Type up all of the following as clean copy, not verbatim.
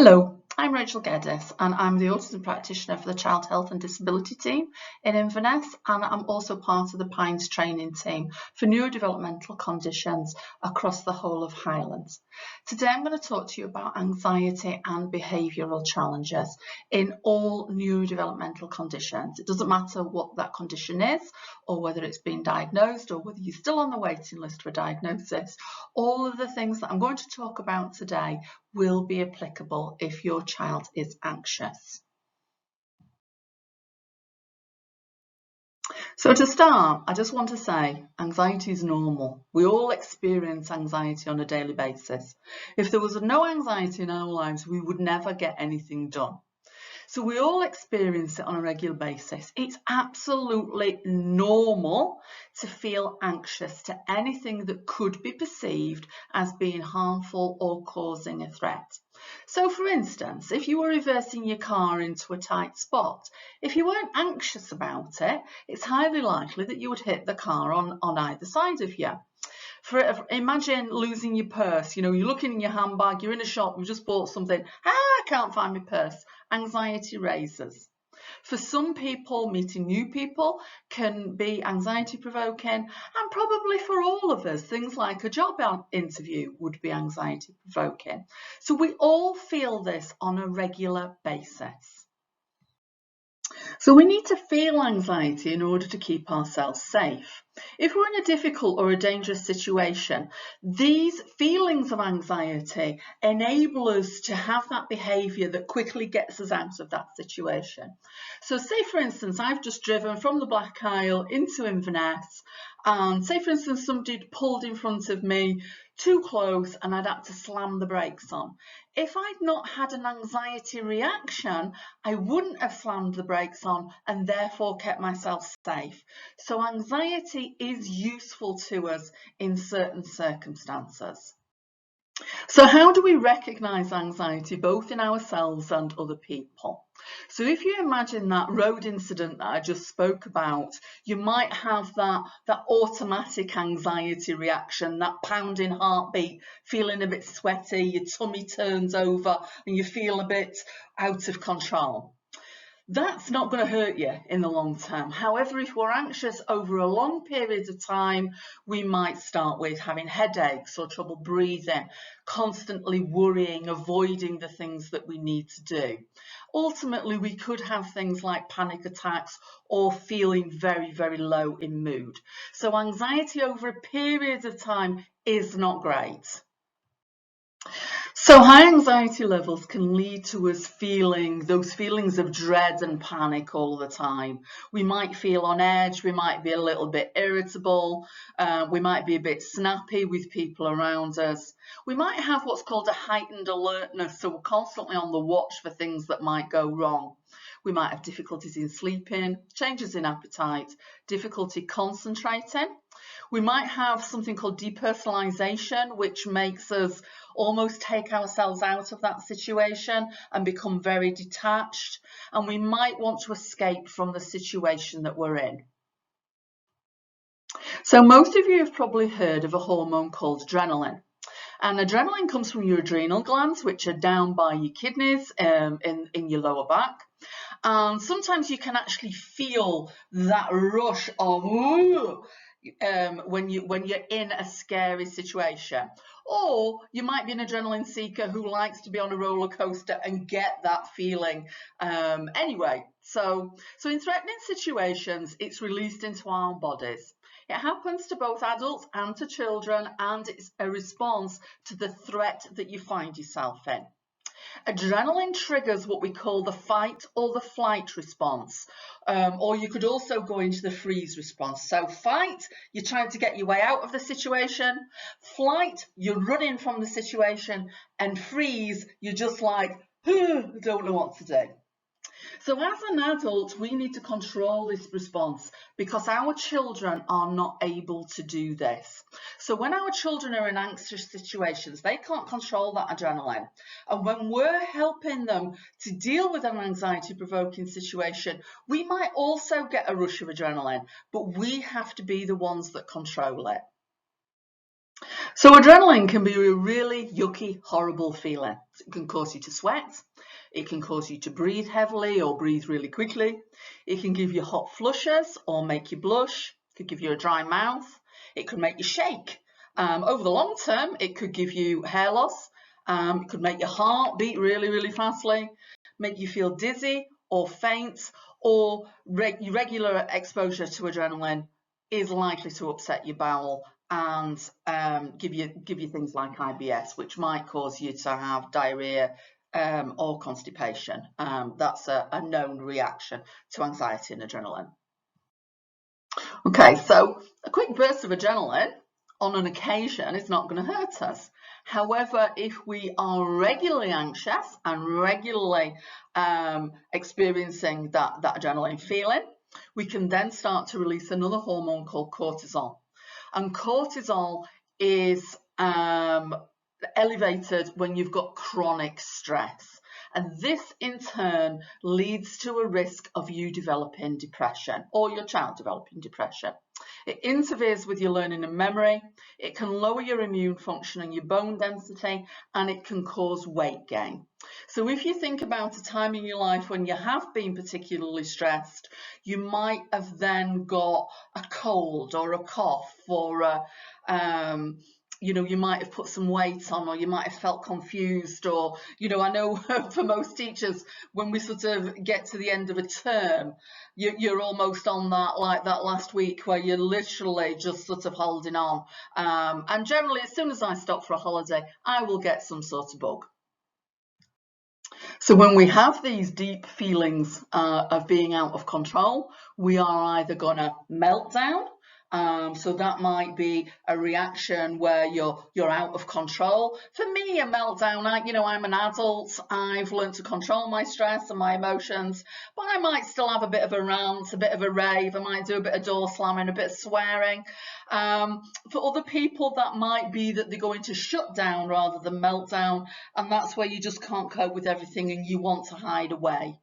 Hello, I'm Rachael Geddes and I'm the autism practitioner for the Child Health and Disability team in Inverness, and I'm also part of the PINES training team for neurodevelopmental conditions across the whole of Highlands. Today I'm going to talk to you about anxiety and behavioural challenges in all neurodevelopmental conditions. It doesn't matter what that condition is or whether it's been diagnosed or whether you're still on the waiting list for diagnosis. All of the things that I'm going to talk about today will be applicable if your child is anxious. So to start, I just want to say anxiety is normal. We all experience anxiety on a daily basis. If there was no anxiety in our lives, we would never get anything done. So we all experience it on a regular basis. It's absolutely normal to feel anxious to anything that could be perceived as being harmful or causing a threat. So for instance, if you were reversing your car into a tight spot, if you weren't anxious about it, it's highly likely that you would hit the car on either side of you. Imagine losing your purse. You're looking in your handbag, you're in a shop, you've just bought something. I can't find my purse. Anxiety raises. For some people, meeting new people can be anxiety provoking, and probably for all of us, things like a job interview would be anxiety provoking. So we all feel this on a regular basis. So we need to feel anxiety in order to keep ourselves safe. If we're in a difficult or a dangerous situation, these feelings of anxiety enable us to have that behaviour that quickly gets us out of that situation. So say for instance, I've just driven from the Black Isle into Inverness, and say for instance somebody pulled in front of me too close and I'd had to slam the brakes on. If I'd not had an anxiety reaction, I wouldn't have slammed the brakes on and therefore kept myself safe. So anxiety is useful to us in certain circumstances. So how do we recognise anxiety both in ourselves and other people? So if you imagine that road incident that I just spoke about, you might have that automatic anxiety reaction, that pounding heartbeat, feeling a bit sweaty, your tummy turns over and you feel a bit out of control. That's not going to hurt you in the long term. However, if we're anxious over a long period of time, we might start with having headaches or trouble breathing, constantly worrying, avoiding the things that we need to do. Ultimately, we could have things like panic attacks or feeling very, very low in mood. So anxiety over a period of time is not great. So high anxiety levels can lead to us feeling those feelings of dread and panic all the time. We might feel on edge, we might be a little bit irritable, we might be a bit snappy with people around us. We might have what's called a heightened alertness, so we're constantly on the watch for things that might go wrong. We might have difficulties in sleeping, changes in appetite, difficulty concentrating. We might have something called depersonalization, which makes us almost take ourselves out of that situation and become very detached. And we might want to escape from the situation that we're in. So most of you have probably heard of a hormone called adrenaline. And adrenaline comes from your adrenal glands, which are down by your kidneys in your lower back. And sometimes you can actually feel that rush of when you're in a scary situation. Or you might be an adrenaline seeker who likes to be on a roller coaster and get that feeling anyway. So in threatening situations, it's released into our bodies. It happens to both adults and to children, and it's a response to the threat that you find yourself in. Adrenaline triggers what we call the fight or the flight response, or you could also go into the freeze response. So fight, you're trying to get your way out of the situation. Flight, you're running from the situation. And freeze, you're just like, I don't know what to do. So as an adult, we need to control this response because our children are not able to do this. So when our children are in anxious situations, they can't control that adrenaline. And when we're helping them to deal with an anxiety-provoking situation, we might also get a rush of adrenaline, but we have to be the ones that control it. So adrenaline can be a really yucky, horrible feeling. It can cause you to sweat. It can cause you to breathe heavily or breathe really quickly. It can give you hot flushes or make you blush. It could give you a dry mouth. It could make you shake. Over the long term, it could give you hair loss. It could make your heart beat really, really fastly, make you feel dizzy or faint, or regular exposure to adrenaline is likely to upset your bowel and give you things like IBS, which might cause you to have diarrhea or constipation. That's a known reaction to anxiety and adrenaline. Okay, so a quick burst of adrenaline on an occasion is not going to hurt us. However, if we are regularly anxious and regularly experiencing that adrenaline feeling, we can then start to release another hormone called cortisol. And cortisol is elevated when you've got chronic stress. And this in turn leads to a risk of you developing depression or your child developing depression. It interferes with your learning and memory, it can lower your immune function and your bone density, and it can cause weight gain. So if you think about a time in your life when you have been particularly stressed, you might have then got a cold or a cough or you might have put some weight on, or you might have felt confused, or I know for most teachers, when we sort of get to the end of a term, you're almost on that last week where you're literally just sort of holding on, and generally as soon as I stop for a holiday, I will get some sort of bug. So when we have these deep feelings of being out of control, we are either going to melt down. So that might be a reaction where you're out of control. For me, a meltdown, I'm an adult. I've learned to control my stress and my emotions, but I might still have a bit of a rant, a bit of a rave. I might do a bit of door slamming, a bit of swearing. For other people, that might be that they're going to shut down rather than meltdown, and that's where you just can't cope with everything and you want to hide away.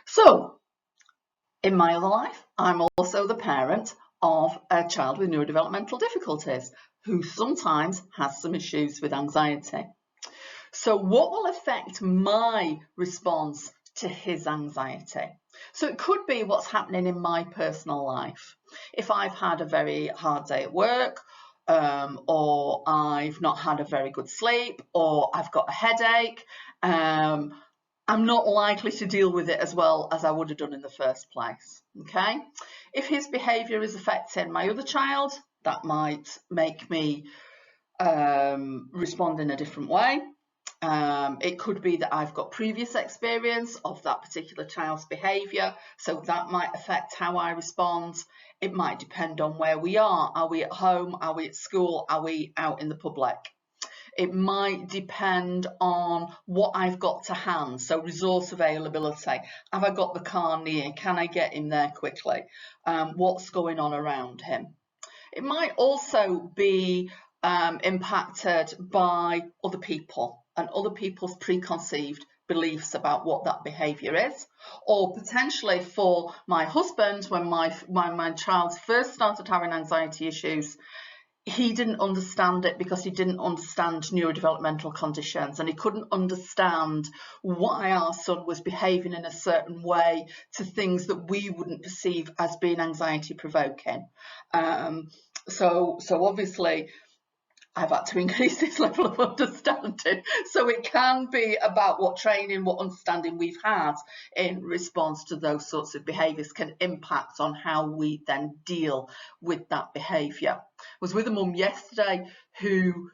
So, in my other life, I'm also the parent of a child with neurodevelopmental difficulties who sometimes has some issues with anxiety. So what will affect my response to his anxiety? So it could be what's happening in my personal life. If I've had a very hard day at work, or I've not had a very good sleep, or I've got a headache, I'm not likely to deal with it as well as I would have done in the first place, okay? If his behaviour is affecting my other child, that might make me respond in a different way. It could be that I've got previous experience of that particular child's behaviour, so that might affect how I respond. It might depend on where we are. Are we at home? Are we at school? Are we out in the public? It might depend on what I've got to hand, so resource availability. Have I got the car near? Can I get him there quickly? What's going on around him? It might also be impacted by other people and other people's preconceived beliefs about what that behaviour is, or potentially for my husband, when my child first started having anxiety issues, he didn't understand it because he didn't understand neurodevelopmental conditions, and he couldn't understand why our son was behaving in a certain way to things that we wouldn't perceive as being anxiety provoking. So obviously I've had to increase this level of understanding. So it can be about what training, what understanding we've had in response to those sorts of behaviours can impact on how we then deal with that behaviour. I was with a mum yesterday who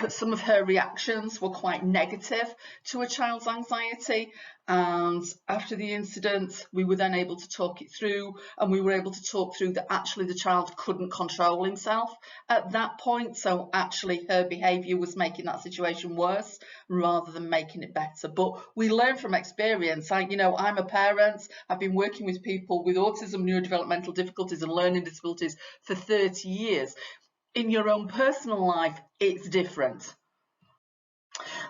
some of her reactions were quite negative to a child's anxiety, and after the incident we were then able to talk it through, and we were able to talk through that actually the child couldn't control himself at that point, so actually her behaviour was making that situation worse rather than making it better. But we learn from experience. I'm a parent. I've been working with people with autism, neurodevelopmental difficulties and learning disabilities for 30 years. In your own personal life, it's different.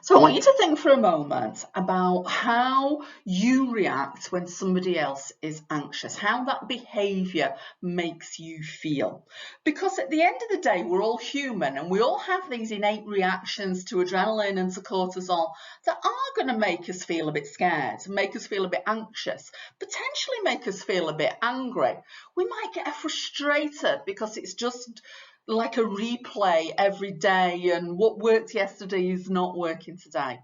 So I want you to think for a moment about how you react when somebody else is anxious, how that behaviour makes you feel. Because at the end of the day, we're all human and we all have these innate reactions to adrenaline and to cortisol that are going to make us feel a bit scared, make us feel a bit anxious, potentially make us feel a bit angry. We might get frustrated because it's just like a replay every day and what worked yesterday is not working today.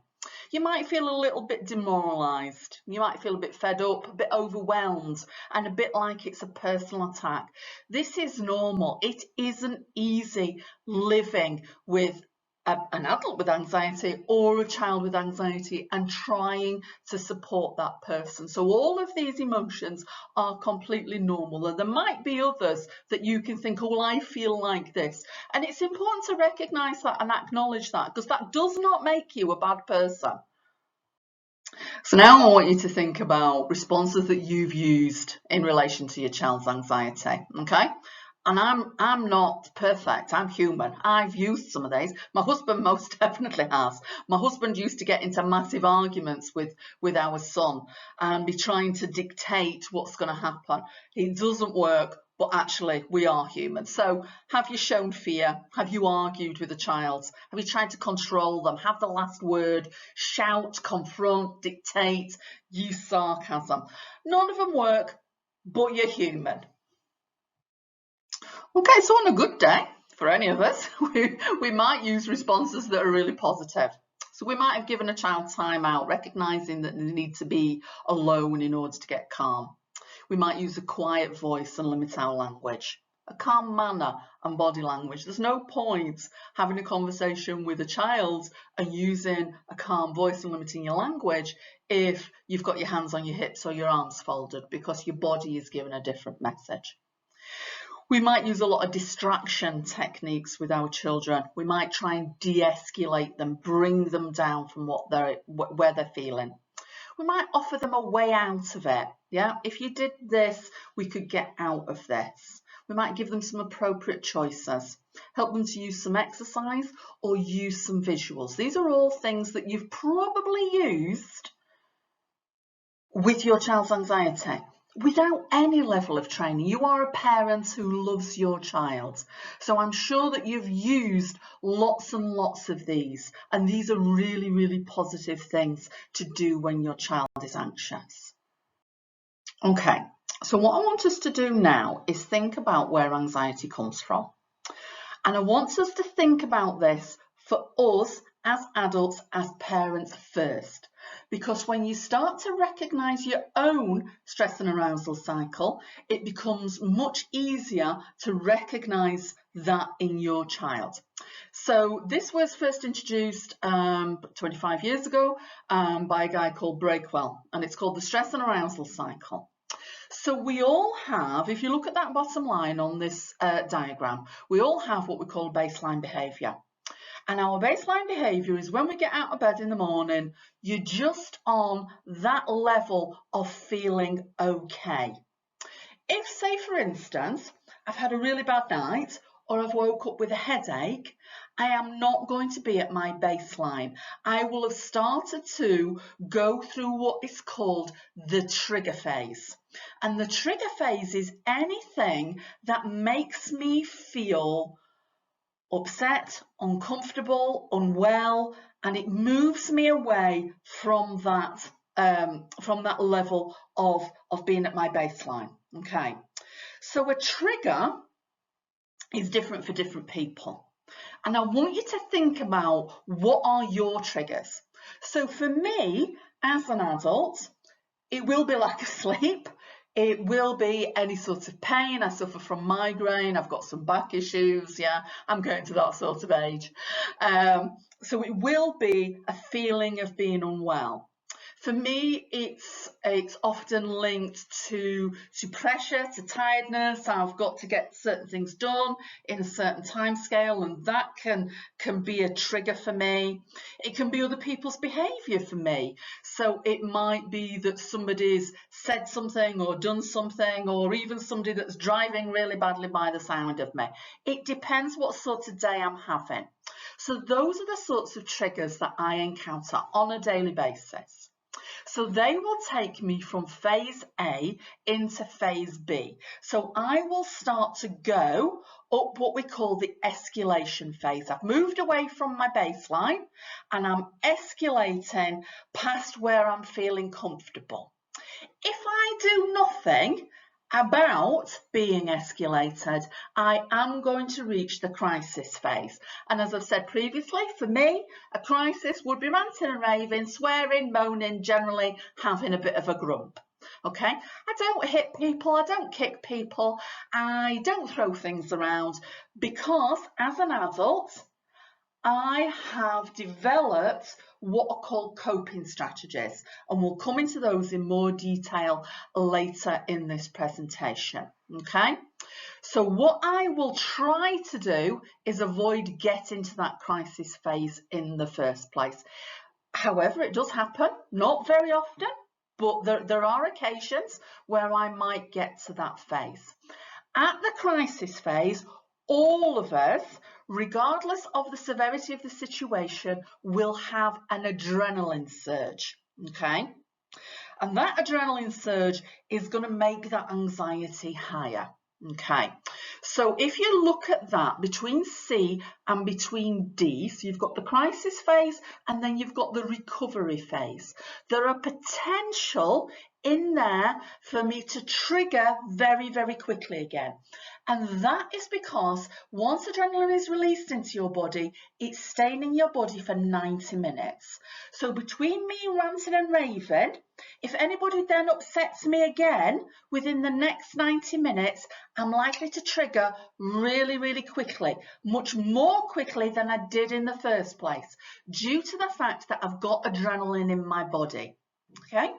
You might feel a little bit demoralised. You might feel a bit fed up, a bit overwhelmed, and a bit like it's a personal attack. This is normal. It isn't easy living with an adult with anxiety or a child with anxiety and trying to support that person. So all of these emotions are completely normal, and there might be others that you can think, oh, well, I feel like this. And it's important to recognise that and acknowledge that, because that does not make you a bad person. So now I want you to think about responses that you've used in relation to your child's anxiety, okay? And I'm not perfect, I'm human. I've used some of these. My husband most definitely has. My husband used to get into massive arguments with our son and be trying to dictate what's going to happen. It doesn't work, but actually we are human. So have you shown fear? Have you argued with a child? Have you tried to control them? Have the last word? Shout, confront, dictate, use sarcasm? None of them work, but you're human. Okay, so on a good day, for any of us, we might use responses that are really positive. So we might have given a child time out, recognising that they need to be alone in order to get calm. We might use a quiet voice and limit our language, a calm manner and body language. There's no point having a conversation with a child and using a calm voice and limiting your language if you've got your hands on your hips or your arms folded, because your body is given a different message. We might use a lot of distraction techniques with our children. We might try and de-escalate them, bring them down from where they're feeling. We might offer them a way out of it. Yeah, if you did this, we could get out of this. We might give them some appropriate choices, help them to use some exercise or use some visuals. These are all things that you've probably used with your child's anxiety without any level of training. You are a parent who loves your child. So I'm sure that you've used lots and lots of these, and these are really, really positive things to do when your child is anxious. Okay, so what I want us to do now is think about where anxiety comes from. And I want us to think about this for us as adults, as parents first. Because when you start to recognise your own stress and arousal cycle, it becomes much easier to recognise that in your child. So this was first introduced 25 years ago by a guy called Breakwell, and it's called the stress and arousal cycle. So we all have, if you look at that bottom line on this diagram, we all have what we call baseline behaviour. And our baseline behaviour is when we get out of bed in the morning, you're just on that level of feeling okay. If, say, for instance, I've had a really bad night or I've woke up with a headache, I am not going to be at my baseline. I will have started to go through what is called the trigger phase. And the trigger phase is anything that makes me feel upset, uncomfortable, unwell, and it moves me away from that level of being at my baseline. Okay, so a trigger is different for different people, and I want you to think about what are your triggers. So for me, as an adult, it will be lack of sleep. It will be any sort of pain. I suffer from migraine. I've got some back issues. Yeah, I'm going to that sort of age. So it will be a feeling of being unwell. For me, it's often linked to pressure, to tiredness. I've got to get certain things done in a certain time scale, and that can be a trigger for me. It can be other people's behaviour for me. So it might be that somebody's said something or done something, or even somebody that's driving really badly by the sound of me. It depends what sort of day I'm having. So those are the sorts of triggers that I encounter on a daily basis. So they will take me from phase A into phase B. So I will start to go up what we call the escalation phase. I've moved away from my baseline and I'm escalating past where I'm feeling comfortable. If I do nothing about being escalated, I am going to reach the crisis phase. And as I've said previously, for me, a crisis would be ranting and raving, swearing, moaning, generally having a bit of a grump. Okay, I don't hit people, I don't kick people, I don't throw things around, because as an adult, I have developed what are called coping strategies, and we'll come into those in more detail later in this presentation. Okay, so what I will try to do is avoid getting to that crisis phase in the first place. However, it does happen, not very often, but there are occasions where I might get to that phase. At the crisis phase, all of us, regardless of the severity of the situation, will have an adrenaline surge, okay? And that adrenaline surge is going to make that anxiety higher, okay? So if you look at that between C and between D, so you've got the crisis phase and then you've got the recovery phase. There are potential in there for me to trigger very, very quickly again. And that is because once adrenaline is released into your body, it's staying in your body for 90 minutes. So between me ranting and raving, if anybody then upsets me again within the next 90 minutes, I'm likely to trigger really, really quickly, much more quickly than I did in the first place, due to the fact that I've got adrenaline in my body. Okay,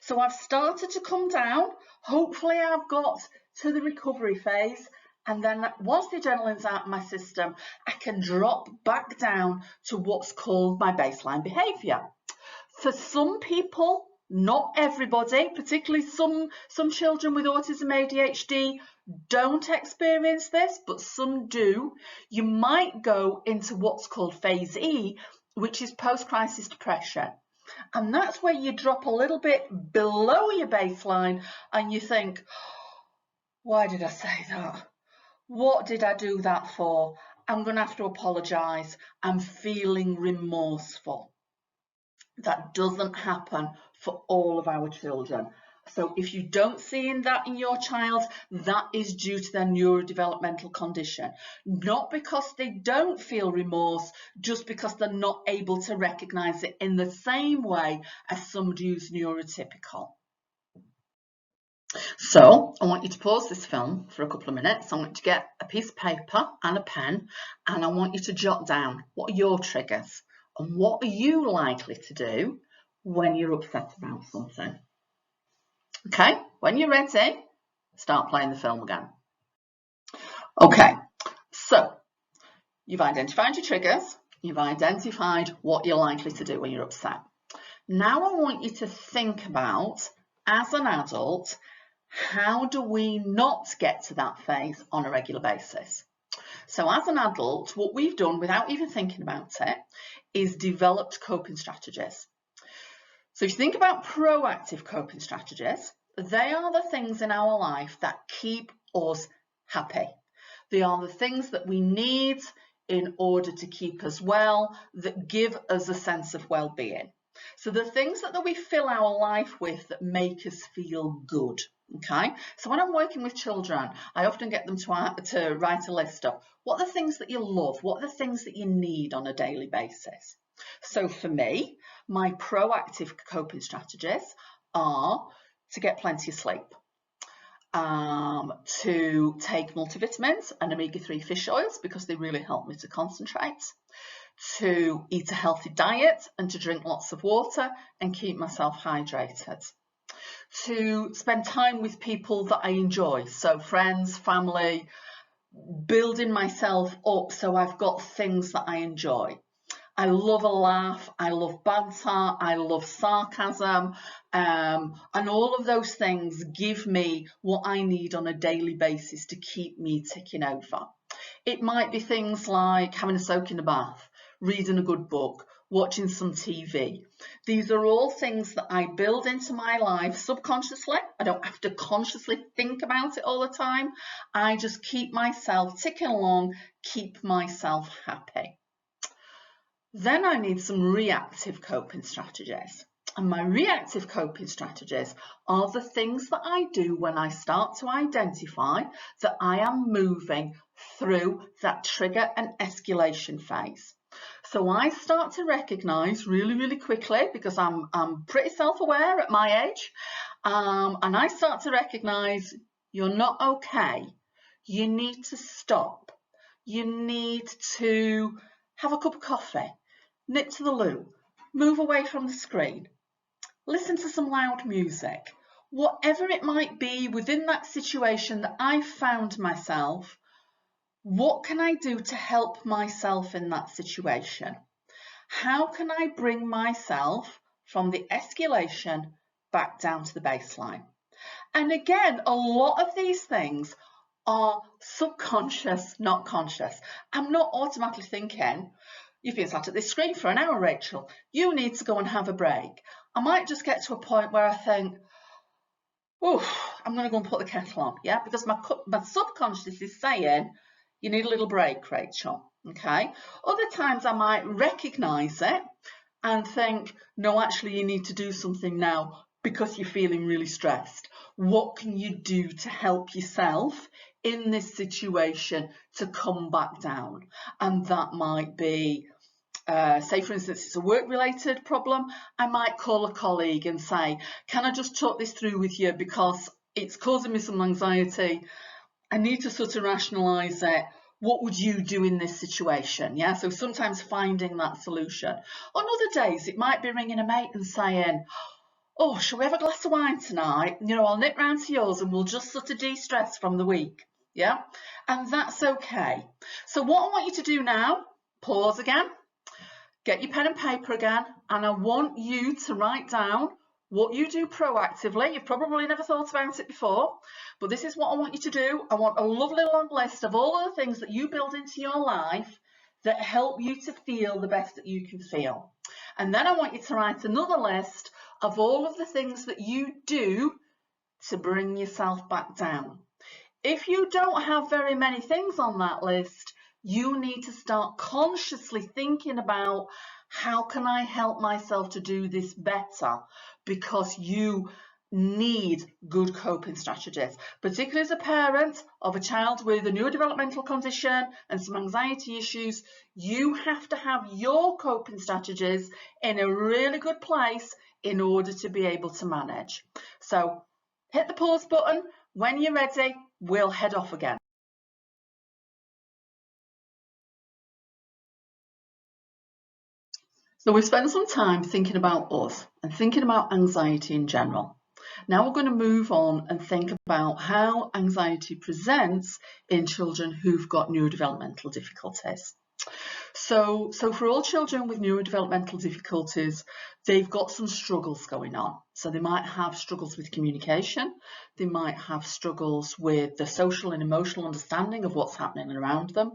so I've started to come down. Hopefully I've got to the recovery phase, and then once the adrenaline's out of my system, I can drop back down to what's called my baseline behaviour. For some people, not everybody, particularly some children with autism, ADHD, don't experience this, but some do. You might go into what's called phase E, which is post-crisis depression. And that's where you drop a little bit below your baseline and you think, why did I say that? What did I do that for? I'm going to have to apologise. I'm feeling remorseful. That doesn't happen for all of our children. So if you don't see that in your child, that is due to their neurodevelopmental condition. Not because they don't feel remorse, just because they're not able to recognise it in the same way as somebody who's neurotypical. So I want you to pause this film for a couple of minutes. I want you to get a piece of paper and a pen, and I want you to jot down what are your triggers and what are you likely to do when you're upset about something. Okay, when you're ready, start playing the film again. Okay, so you've identified your triggers, you've identified what you're likely to do when you're upset. Now I want you to think about, as an adult, how do we not get to that phase on a regular basis? So as an adult, what we've done without even thinking about it is developed coping strategies. So if you think about proactive coping strategies, they are the things in our life that keep us happy. They are the things that we need in order to keep us well, that give us a sense of well-being. So the things that we fill our life with that make us feel good. Okay, so when I'm working with children, I often get them to write a list of what are the things that you love, what are the things that you need on a daily basis. So for me, my proactive coping strategies are to get plenty of sleep, to take multivitamins and omega-3 fish oils because they really help me to concentrate, to eat a healthy diet and to drink lots of water and keep myself hydrated, to spend time with people that I enjoy, so friends, family, building myself up so I've got things that I enjoy. I love a laugh, I love banter, I love sarcasm, and all of those things give me what I need on a daily basis to keep me ticking over. It might be things like having a soak in the bath, reading a good book, watching some TV. These are all things that I build into my life subconsciously. I don't have to consciously think about it all the time. I just keep myself ticking along, keep myself happy. Then I need some reactive coping strategies. And my reactive coping strategies are the things that I do when I start to identify that I am moving through that trigger and escalation phase. So I start to recognise really quickly, because I'm pretty self-aware at my age, and I start to recognise you're not okay. You need to stop. You need to have a cup of coffee, nip to the loo, move away from the screen, listen to some loud music. Whatever it might be within that situation that I found myself, what can I do to help myself in that situation? How can I bring myself from the escalation back down to the baseline? And again, a lot of these things are subconscious, not conscious. I'm not automatically thinking, you've been sat at this screen for an hour, Rachel, you need to go and have a break. I might just get to a point where I think, oh, I'm going to go and put the kettle on, yeah, because my subconscious is saying, you need a little break, Rachel, okay? Other times I might recognise it and think, no, actually you need to do something now because you're feeling really stressed. What can you do to help yourself in this situation to come back down? And that might be, say for instance, it's a work-related problem. I might call a colleague and say, can I just talk this through with you because it's causing me some anxiety. I need to sort of rationalise it. What would you do in this situation? Yeah, so sometimes finding that solution. On other days, it might be ringing a mate and saying, oh, shall we have a glass of wine tonight? You know, I'll nip round to yours and we'll just sort of de-stress from the week. Yeah, and that's okay. So what I want you to do now, pause again, get your pen and paper again, and I want you to write down what you do proactively. You've probably never thought about it before, but this is what I want you to do. I want a lovely long list of all of the things that you build into your life that help you to feel the best that you can feel. And then I want you to write another list of all of the things that you do to bring yourself back down. If you don't have very many things on that list, you need to start consciously thinking about, how can I help myself to do this better? Because you need good coping strategies, particularly as a parent of a child with a neurodevelopmental condition and some anxiety issues. You have to have your coping strategies in a really good place in order to be able to manage. So hit the pause button. When you're ready, we'll head off again. So we've spent some time thinking about us and thinking about anxiety in general. Now we're going to move on and think about how anxiety presents in children who've got neurodevelopmental difficulties. So for all children with neurodevelopmental difficulties, they've got some struggles going on. So they might have struggles with communication, they might have struggles with the social and emotional understanding of what's happening around them.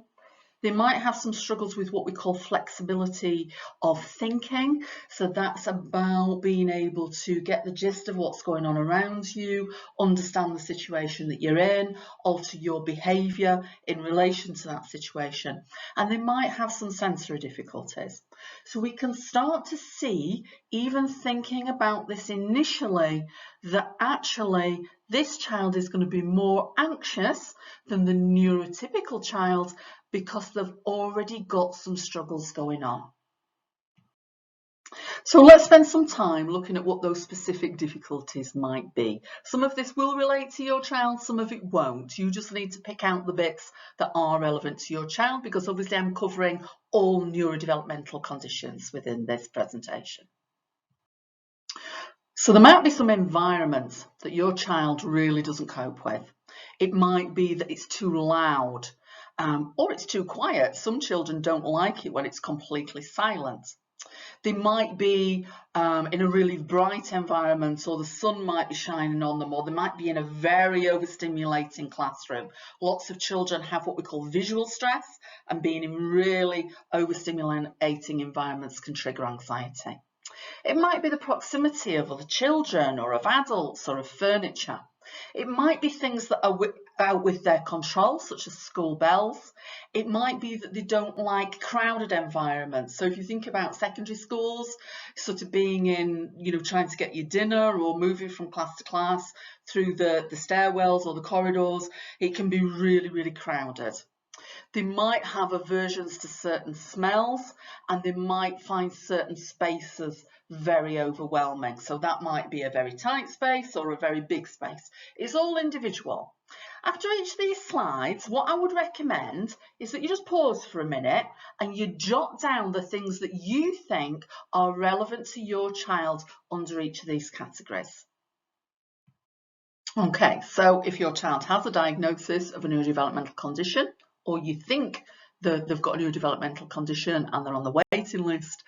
They might have some struggles with what we call flexibility of thinking. So that's about being able to get the gist of what's going on around you, understand the situation that you're in, alter your behaviour in relation to that situation. And they might have some sensory difficulties. So we can start to see, even thinking about this initially, that actually this child is going to be more anxious than the neurotypical child, because they've already got some struggles going on. So let's spend some time looking at what those specific difficulties might be. Some of this will relate to your child, some of it won't. You just need to pick out the bits that are relevant to your child, because obviously I'm covering all neurodevelopmental conditions within this presentation. So there might be some environments that your child really doesn't cope with. It might be that it's too loud, or it's too quiet. Some children don't like it when it's completely silent. They might be in a really bright environment, or the sun might be shining on them, or they might be in a very overstimulating classroom. Lots of children have what we call visual stress, and being in really overstimulating environments can trigger anxiety. It might be the proximity of other children or of adults or of furniture. It might be things that are out with their control, such as school bells. It might be that they don't like crowded environments. So if you think about secondary schools, sort of being in, trying to get your dinner or moving from class to class through the stairwells or the corridors, it can be really, really crowded. They might have aversions to certain smells, and they might find certain spaces very overwhelming. So that might be a very tight space or a very big space. It's all individual. After each of these slides, what I would recommend is that you just pause for a minute and you jot down the things that you think are relevant to your child under each of these categories. Okay, so if your child has a diagnosis of a neurodevelopmental condition, or you think that they've got a neurodevelopmental condition and they're on the waiting list,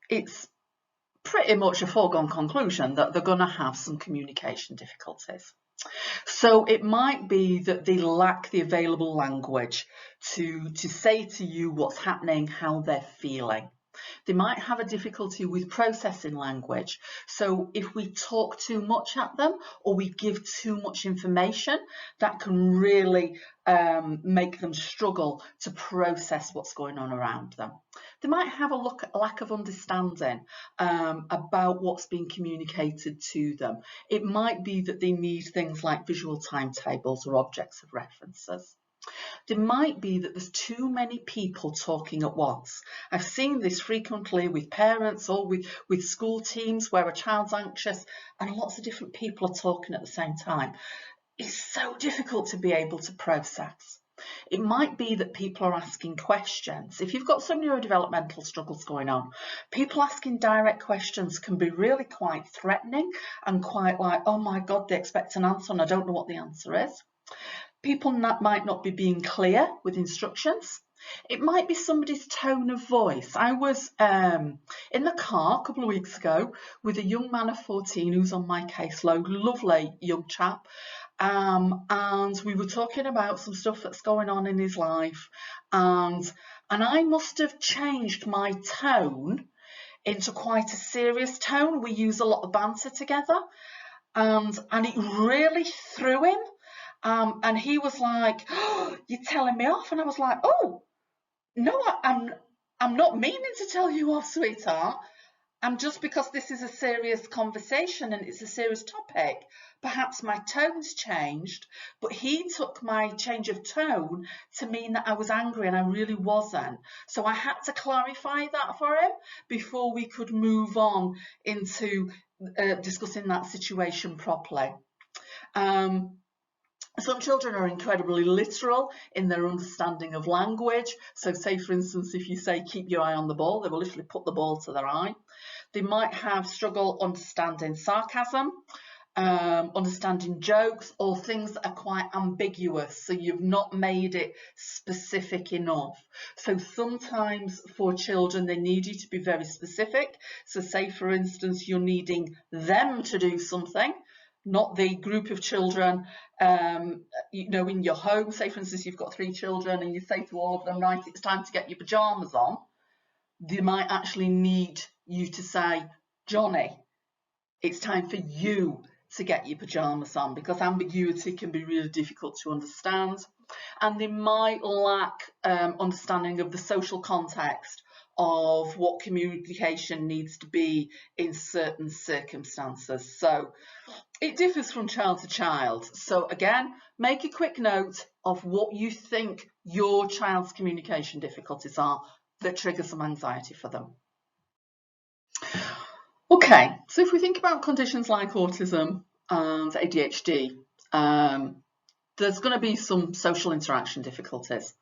it's pretty much a foregone conclusion that they're going to have some communication difficulties. So it might be that they lack the available language to say to you what's happening, how they're feeling. They might have a difficulty with processing language. So if we talk too much at them or we give too much information, that can really make them struggle to process what's going on around them. They might have a lack of understanding about what's being communicated to them. It might be that they need things like visual timetables or objects of references. There might be that there's too many people talking at once. I've seen this frequently with parents or with school teams where a child's anxious and lots of different people are talking at the same time. It's so difficult to be able to process. It might be that people are asking questions. If you've got some neurodevelopmental struggles going on, people asking direct questions can be really quite threatening and quite like, oh my God, they expect an answer and I don't know what the answer is. People might not be being clear with instructions. It might be somebody's tone of voice. I was in the car a couple of weeks ago with a young man of 14 who's on my caseload, lovely young chap, and we were talking about some stuff that's going on in his life, and I must have changed my tone into quite a serious tone. We use a lot of banter together, and it really threw him. And he was like, oh, you're telling me off? And I was like, oh, no, I'm not meaning to tell you off, sweetheart. I'm just because this is a serious conversation and it's a serious topic. Perhaps my tone's changed, but he took my change of tone to mean that I was angry and I really wasn't. So I had to clarify that for him before we could move on into discussing that situation properly. Some children are incredibly literal in their understanding of language. So say, for instance, if you say, keep your eye on the ball, they will literally put the ball to their eye. They might have struggle understanding sarcasm, understanding jokes, or things that are quite ambiguous. So you've not made it specific enough. So sometimes for children, they need you to be very specific. So say, for instance, you're needing them to do something, not the group of children, in your home. Say, for instance, you've got 3 children and you say to all of them, right, it's time to get your pajamas on. They might actually need you to say, Johnny, it's time for you to get your pajamas on, because ambiguity can be really difficult to understand. And they might lack understanding of the social context of what communication needs to be in certain circumstances. So it differs from child to child. So again, make a quick note of what you think your child's communication difficulties are that trigger some anxiety for them. Okay, so if we think about conditions like autism and ADHD, there's going to be some social interaction difficulties.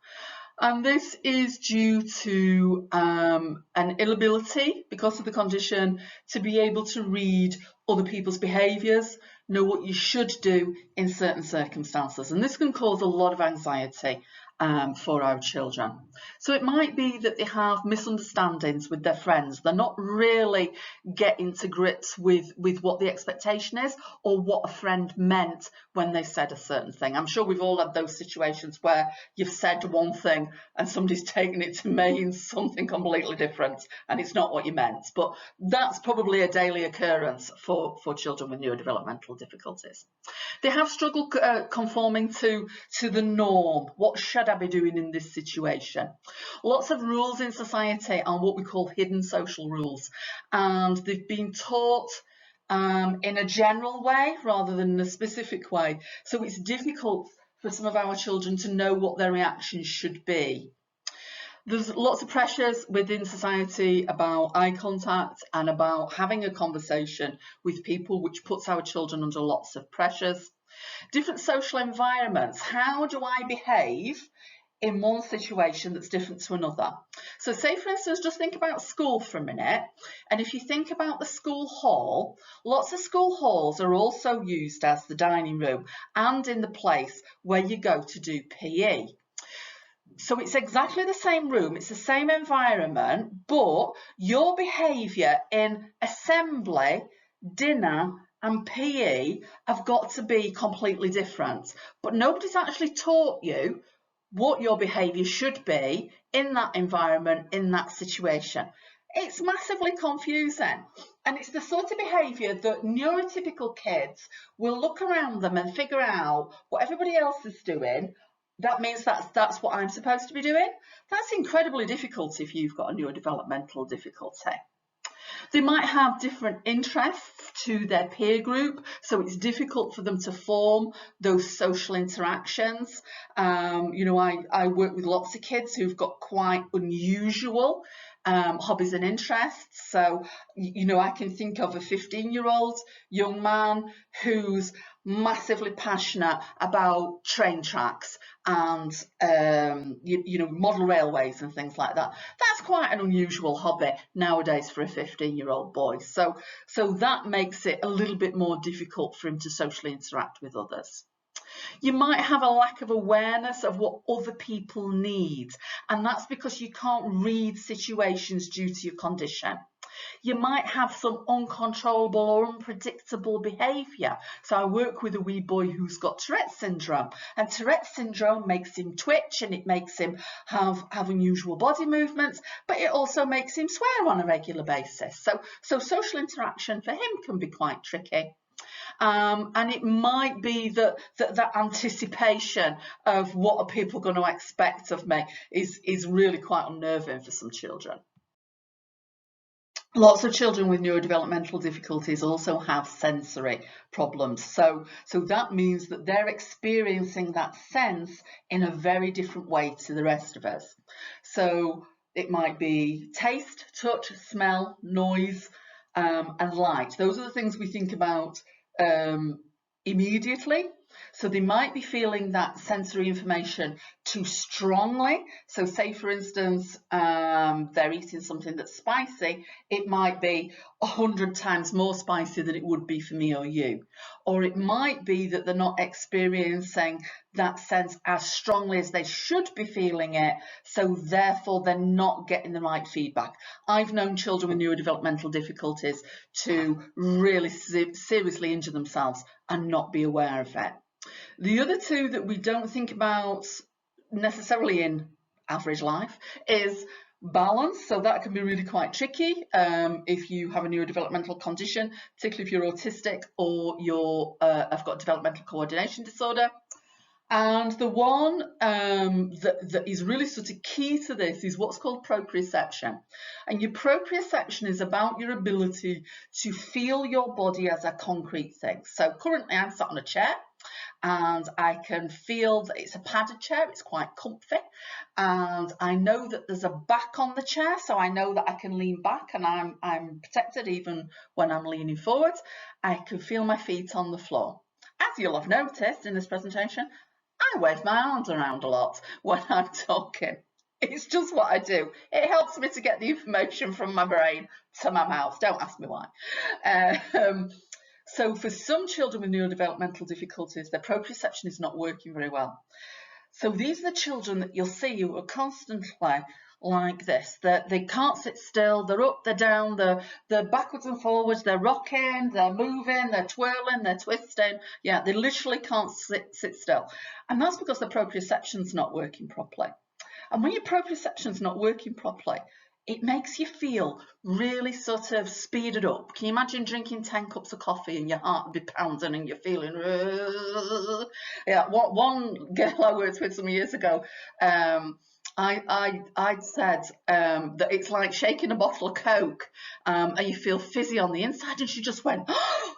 And this is due to an inability, because of the condition, to be able to read other people's behaviours, know what you should do in certain circumstances. And this can cause a lot of anxiety for our children. So it might be that they have misunderstandings with their friends. They're not really getting to grips with what the expectation is or what a friend meant when they said a certain thing. I'm sure we've all had those situations where you've said one thing and somebody's taken it to mean something completely different and it's not what you meant. But that's probably a daily occurrence for children with neurodevelopmental difficulties. They have struggled conforming to the norm. What should I be doing in this situation? Lots of rules in society are what we call hidden social rules, and they've been taught in a general way rather than in a specific way. So it's difficult for some of our children to know what their reactions should be. There's lots of pressures within society about eye contact and about having a conversation with people, which puts our children under lots of pressures. Different social environments. How do I behave in one situation that's different to another? So say, for instance, just think about school for a minute. And if you think about the school hall, lots of school halls are also used as the dining room and in the place where you go to do PE. So it's exactly the same room, it's the same environment, but your behaviour in assembly, dinner and PE have got to be completely different. But nobody's actually taught you what your behaviour should be in that environment, in that situation. It's massively confusing, and it's the sort of behaviour that neurotypical kids will look around them and figure out what everybody else is doing. That means that's what I'm supposed to be doing. That's incredibly difficult if you've got a neurodevelopmental difficulty. They might have different interests to their peer group, so it's difficult for them to form those social interactions. You know, I work with lots of kids who've got quite unusual hobbies and interests. So, you know, I can think of a 15-year-old young man who's massively passionate about train tracks and you know, model railways and things like that. That's quite an unusual hobby nowadays for a 15-year-old boy. So that makes it a little bit more difficult for him to socially interact with others. You might have a lack of awareness of what other people need, and that's because you can't read situations due to your condition. You might have some uncontrollable or unpredictable behaviour. So I work with a wee boy who's got Tourette's syndrome, and Tourette's syndrome makes him twitch and it makes him have unusual body movements, but it also makes him swear on a regular basis. So social interaction for him can be quite tricky. And it might be that anticipation of what are people going to expect of me is really quite unnerving for some children. Lots of children with neurodevelopmental difficulties also have sensory problems. So that means that they're experiencing that sense in a very different way to the rest of us. So it might be taste, touch, smell, noise, and light. Those are the things we think about immediately. So they might be feeling that sensory information too strongly. So say, for instance, they're eating something that's spicy, it might be 100 times more spicy than it would be for me or you. Or it might be that they're not experiencing that sense as strongly as they should be feeling it, so therefore they're not getting the right feedback. I've known children with neurodevelopmental difficulties to really seriously injure themselves and not be aware of it. The other two that we don't think about necessarily in average life is balance. So that can be really quite tricky if you have a neurodevelopmental condition, particularly if you're autistic or have got developmental coordination disorder. And the one that is really sort of key to this is what's called proprioception. And your proprioception is about your ability to feel your body as a concrete thing. So currently I'm sat on a chair and I can feel that it's a padded chair, it's quite comfy, and I know that there's a back on the chair, so I know that I can lean back and I'm protected even when I'm leaning forward. I can feel my feet on the floor. As you'll have noticed in this presentation, I wave my arms around a lot when I'm talking. It's just what I do. It helps me to get the information from my brain to my mouth. Don't ask me why. So for some children with neurodevelopmental difficulties, their proprioception is not working very well. So these are the children that you'll see who are constantly like this, that they can't sit still, they're up, they're down, they're backwards and forwards, they're rocking, they're moving, they're twirling, they're twisting. Yeah, they literally can't sit still. And that's because the proprioception's not working properly. And when your proprioception's not working properly, it makes you feel really sort of speeded up. Can you imagine drinking 10 cups of coffee and your heart would be pounding and you're feeling... Yeah, one girl I worked with some years ago, I'd said that it's like shaking a bottle of Coke and you feel fizzy on the inside, and she just went, oh,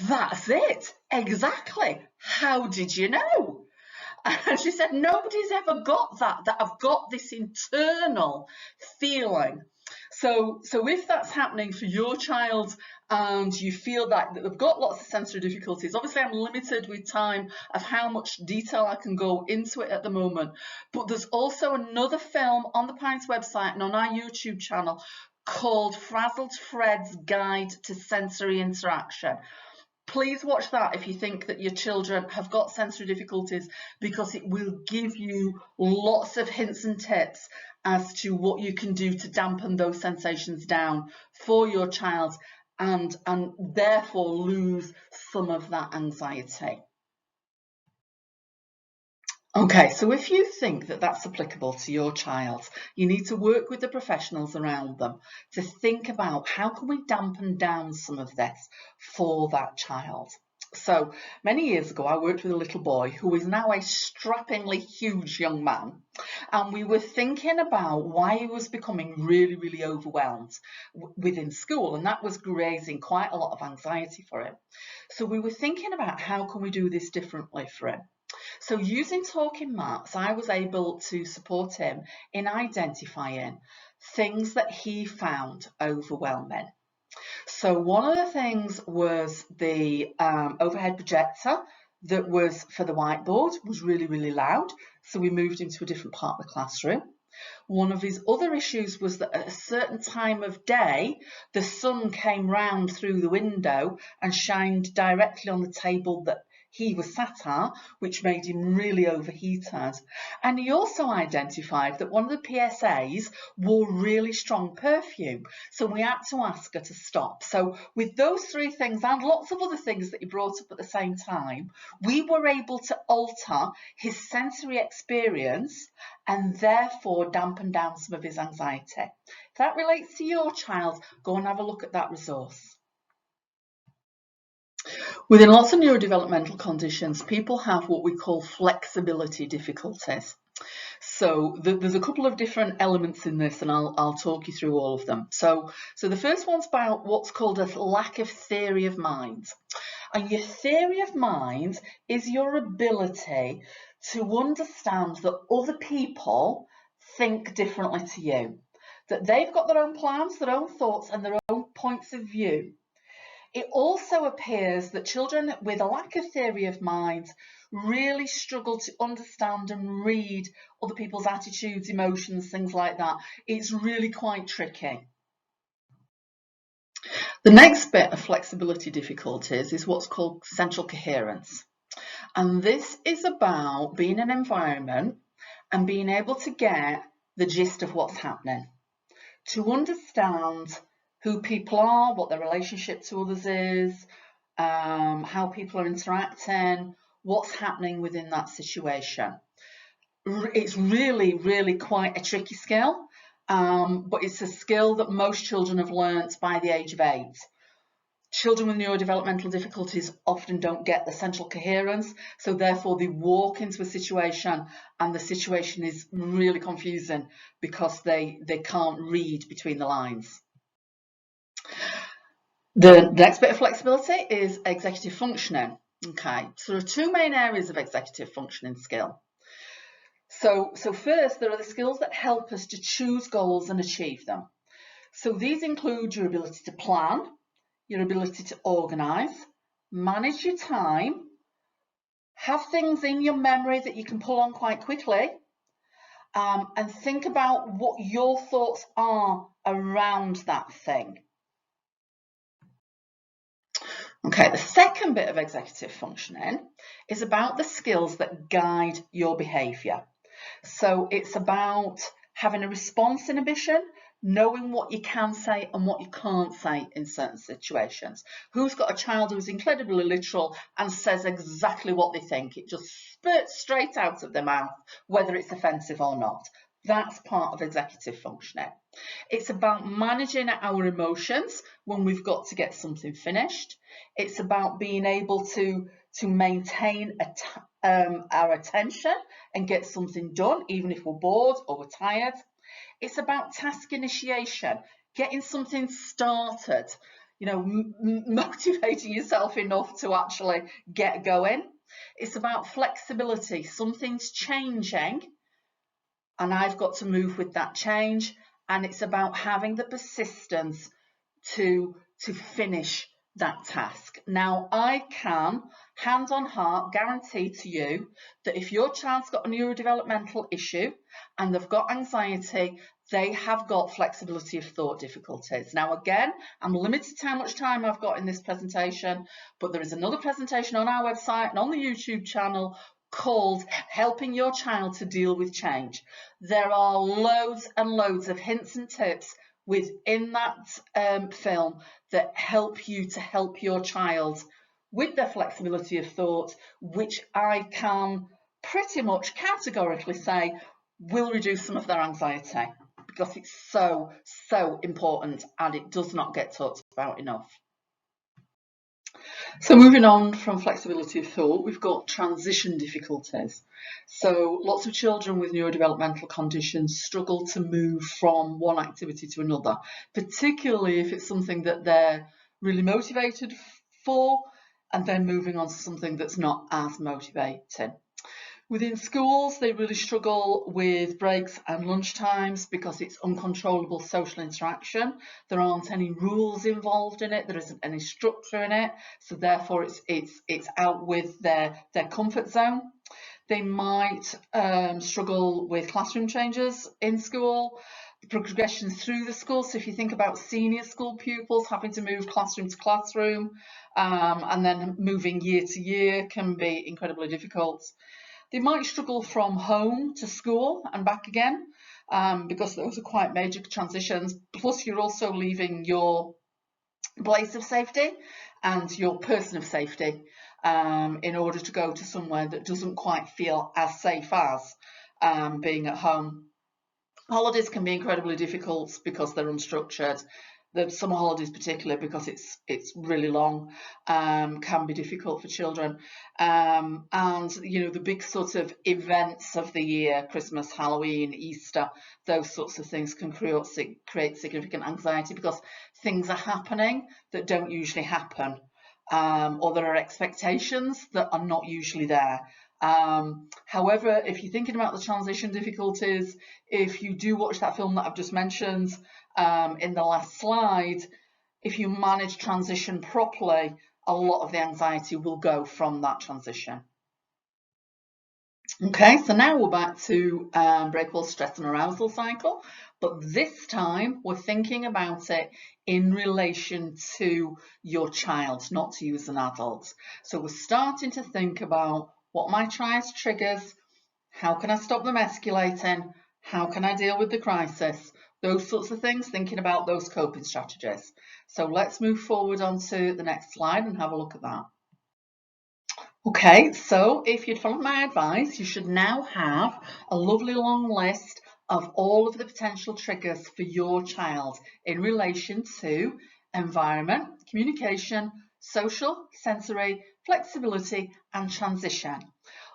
that's it, exactly. How did you know? And she said, nobody's ever got that I've got this internal feeling. So if that's happening for your child and you feel that they've got lots of sensory difficulties, obviously I'm limited with time of how much detail I can go into it at the moment, but there's also another film on the Pines website and on our YouTube channel called Frazzled Fred's Guide to Sensory Interaction. Please watch that if you think that your children have got sensory difficulties, because it will give you lots of hints and tips as to what you can do to dampen those sensations down for your child and therefore lose some of that anxiety. Okay, so if you think that that's applicable to your child, you need to work with the professionals around them to think about how can we dampen down some of this for that child. So many years ago, I worked with a little boy who is now a strappingly huge young man, and we were thinking about why he was becoming really, really overwhelmed within school, and that was raising quite a lot of anxiety for him. So we were thinking about how can we do this differently for him. So using talking maps, I was able to support him in identifying things that he found overwhelming. So one of the things was the overhead projector that was for the whiteboard was really, really loud. So we moved him to a different part of the classroom. One of his other issues was that at a certain time of day, the sun came round through the window and shined directly on the table that he was sat at, which made him really overheated. And he also identified that one of the PSAs wore really strong perfume, so we had to ask her to stop. So with those three things and lots of other things that he brought up at the same time, we were able to alter his sensory experience and therefore dampen down some of his anxiety. If that relates to your child, go and have a look at that resource. Within lots of neurodevelopmental conditions, people have what we call flexibility difficulties. So there's a couple of different elements in this, and I'll talk you through all of them. So the first one's about what's called a lack of theory of mind. And your theory of mind is your ability to understand that other people think differently to you, that they've got their own plans, their own thoughts, and their own points of view. It also appears that children with a lack of theory of mind really struggle to understand and read other people's attitudes, emotions, things like that. It's really quite tricky. The next bit of flexibility difficulties is what's called central coherence. And this is about being in an environment and being able to get the gist of what's happening, to understand who people are, what their relationship to others is, how people are interacting, what's happening within that situation. It's really, really quite a tricky skill, but it's a skill that most children have learnt by the age of 8. Children with neurodevelopmental difficulties often don't get the central coherence, so therefore they walk into a situation and the situation is really confusing because they can't read between the lines. The next bit of flexibility is executive functioning. Okay, so there are two main areas of executive functioning skill. So first, there are the skills that help us to choose goals and achieve them. So these include your ability to plan, your ability to organise, manage your time, have things in your memory that you can pull on quite quickly, and think about what your thoughts are around that thing. Okay, Okay, the second bit of executive functioning is about the skills that guide your behaviour. So it's about having a response inhibition, knowing what you can say and what you can't say in certain situations. Who's got a child who's incredibly literal and says exactly what they think? It just spurts straight out of their mouth, whether it's offensive or not. That's part of executive functioning. It's about managing our emotions when we've got to get something finished. It's about being able to maintain our attention and get something done, even if we're bored or we're tired. It's about task initiation, getting something started, motivating yourself enough to actually get going. It's about flexibility. Something's changing and I've got to move with that change. And it's about having the persistence to finish that task. Now, I can, hand on heart, guarantee to you that if your child's got a neurodevelopmental issue and they've got anxiety, they have got flexibility of thought difficulties. Now, again, I'm limited to how much time I've got in this presentation, but there is another presentation on our website and on the YouTube channel called Helping Your Child to Deal with Change. There are loads and loads of hints and tips within that film that help you to help your child with their flexibility of thought, which I can pretty much categorically say will reduce some of their anxiety, because it's so important and it does not get talked about enough. So moving on from flexibility of thought, we've got transition difficulties. So lots of children with neurodevelopmental conditions struggle to move from one activity to another, particularly if it's something that they're really motivated for and then moving on to something that's not as motivating. Within schools, they really struggle with breaks and lunch times because it's uncontrollable social interaction. There aren't any rules involved in it. There isn't any structure in it. So therefore, it's out with their comfort zone. They might struggle with classroom changes in school, progression through the school. So if you think about senior school pupils having to move classroom to classroom and then moving year to year can be incredibly difficult. They might struggle from home to school and back again because those are quite major transitions. Plus, you're also leaving your place of safety and your person of safety in order to go to somewhere that doesn't quite feel as safe as being at home. Holidays can be incredibly difficult because they're unstructured. The summer holidays, particularly because it's really long, can be difficult for children. And the big sort of events of the year, Christmas, Halloween, Easter, those sorts of things can create significant anxiety because things are happening that don't usually happen, or there are expectations that are not usually there. However, if you're thinking about the transition difficulties, if you do watch that film that I've just mentioned in the last slide, if you manage transition properly, a lot of the anxiety will go from that transition. Okay, so now we're back to Rachael's stress and arousal cycle, but this time we're thinking about it in relation to your child, not to you as an adult. So we're starting to think about what my child's triggers, how can I stop them escalating, how can I deal with the crisis, those sorts of things, thinking about those coping strategies. So let's move forward onto the next slide and have a look at that. Okay, so if you'd followed my advice, you should now have a lovely long list of all of the potential triggers for your child in relation to environment, communication, social, sensory, flexibility, and transition.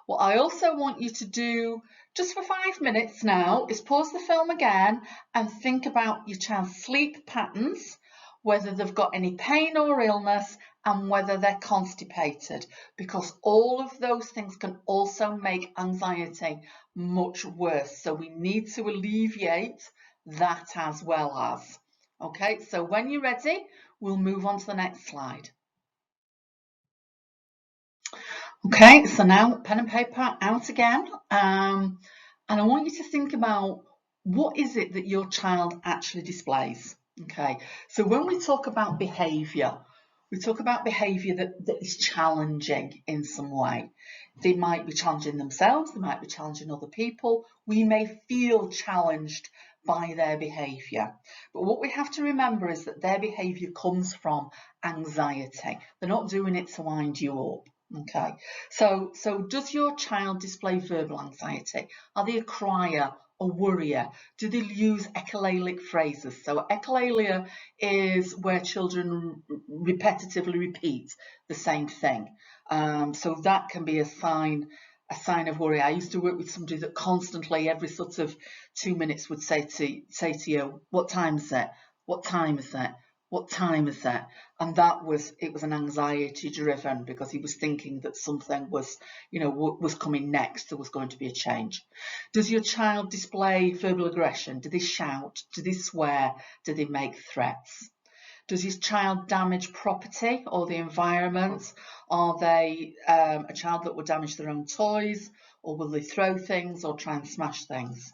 What I also want you to do just for 5 minutes now is pause the film again and think about your child's sleep patterns, whether they've got any pain or illness, and whether they're constipated, because all of those things can also make anxiety much worse. So we need to alleviate that as well as. Okay, so when you're ready, we'll move on to the next slide. Okay, so now pen and paper out again, and I want you to think about what is it that your child actually displays. Okay, so when we talk about behaviour, We talk about behaviour that is challenging in some way. They might be challenging themselves, they might be challenging other people. We may feel challenged by their behaviour. But what we have to remember is that their behaviour comes from anxiety. They're not doing it to wind you up. Okay, so does your child display verbal anxiety? Are they a crier, a worrier? Do they use echolalic phrases? So echolalia is where children repetitively repeat the same thing. So that can be a sign of worry. I used to work with somebody that constantly, every sort of 2 minutes, would say to you, "What time is it? What time is it? What time is it?" And it was an anxiety driven, because he was thinking that something was, was coming next. There was going to be a change. Does your child display verbal aggression? Do they shout? Do they swear? Do they make threats? Does your child damage property or the environment? Are they a child that will damage their own toys, or will they throw things or try and smash things?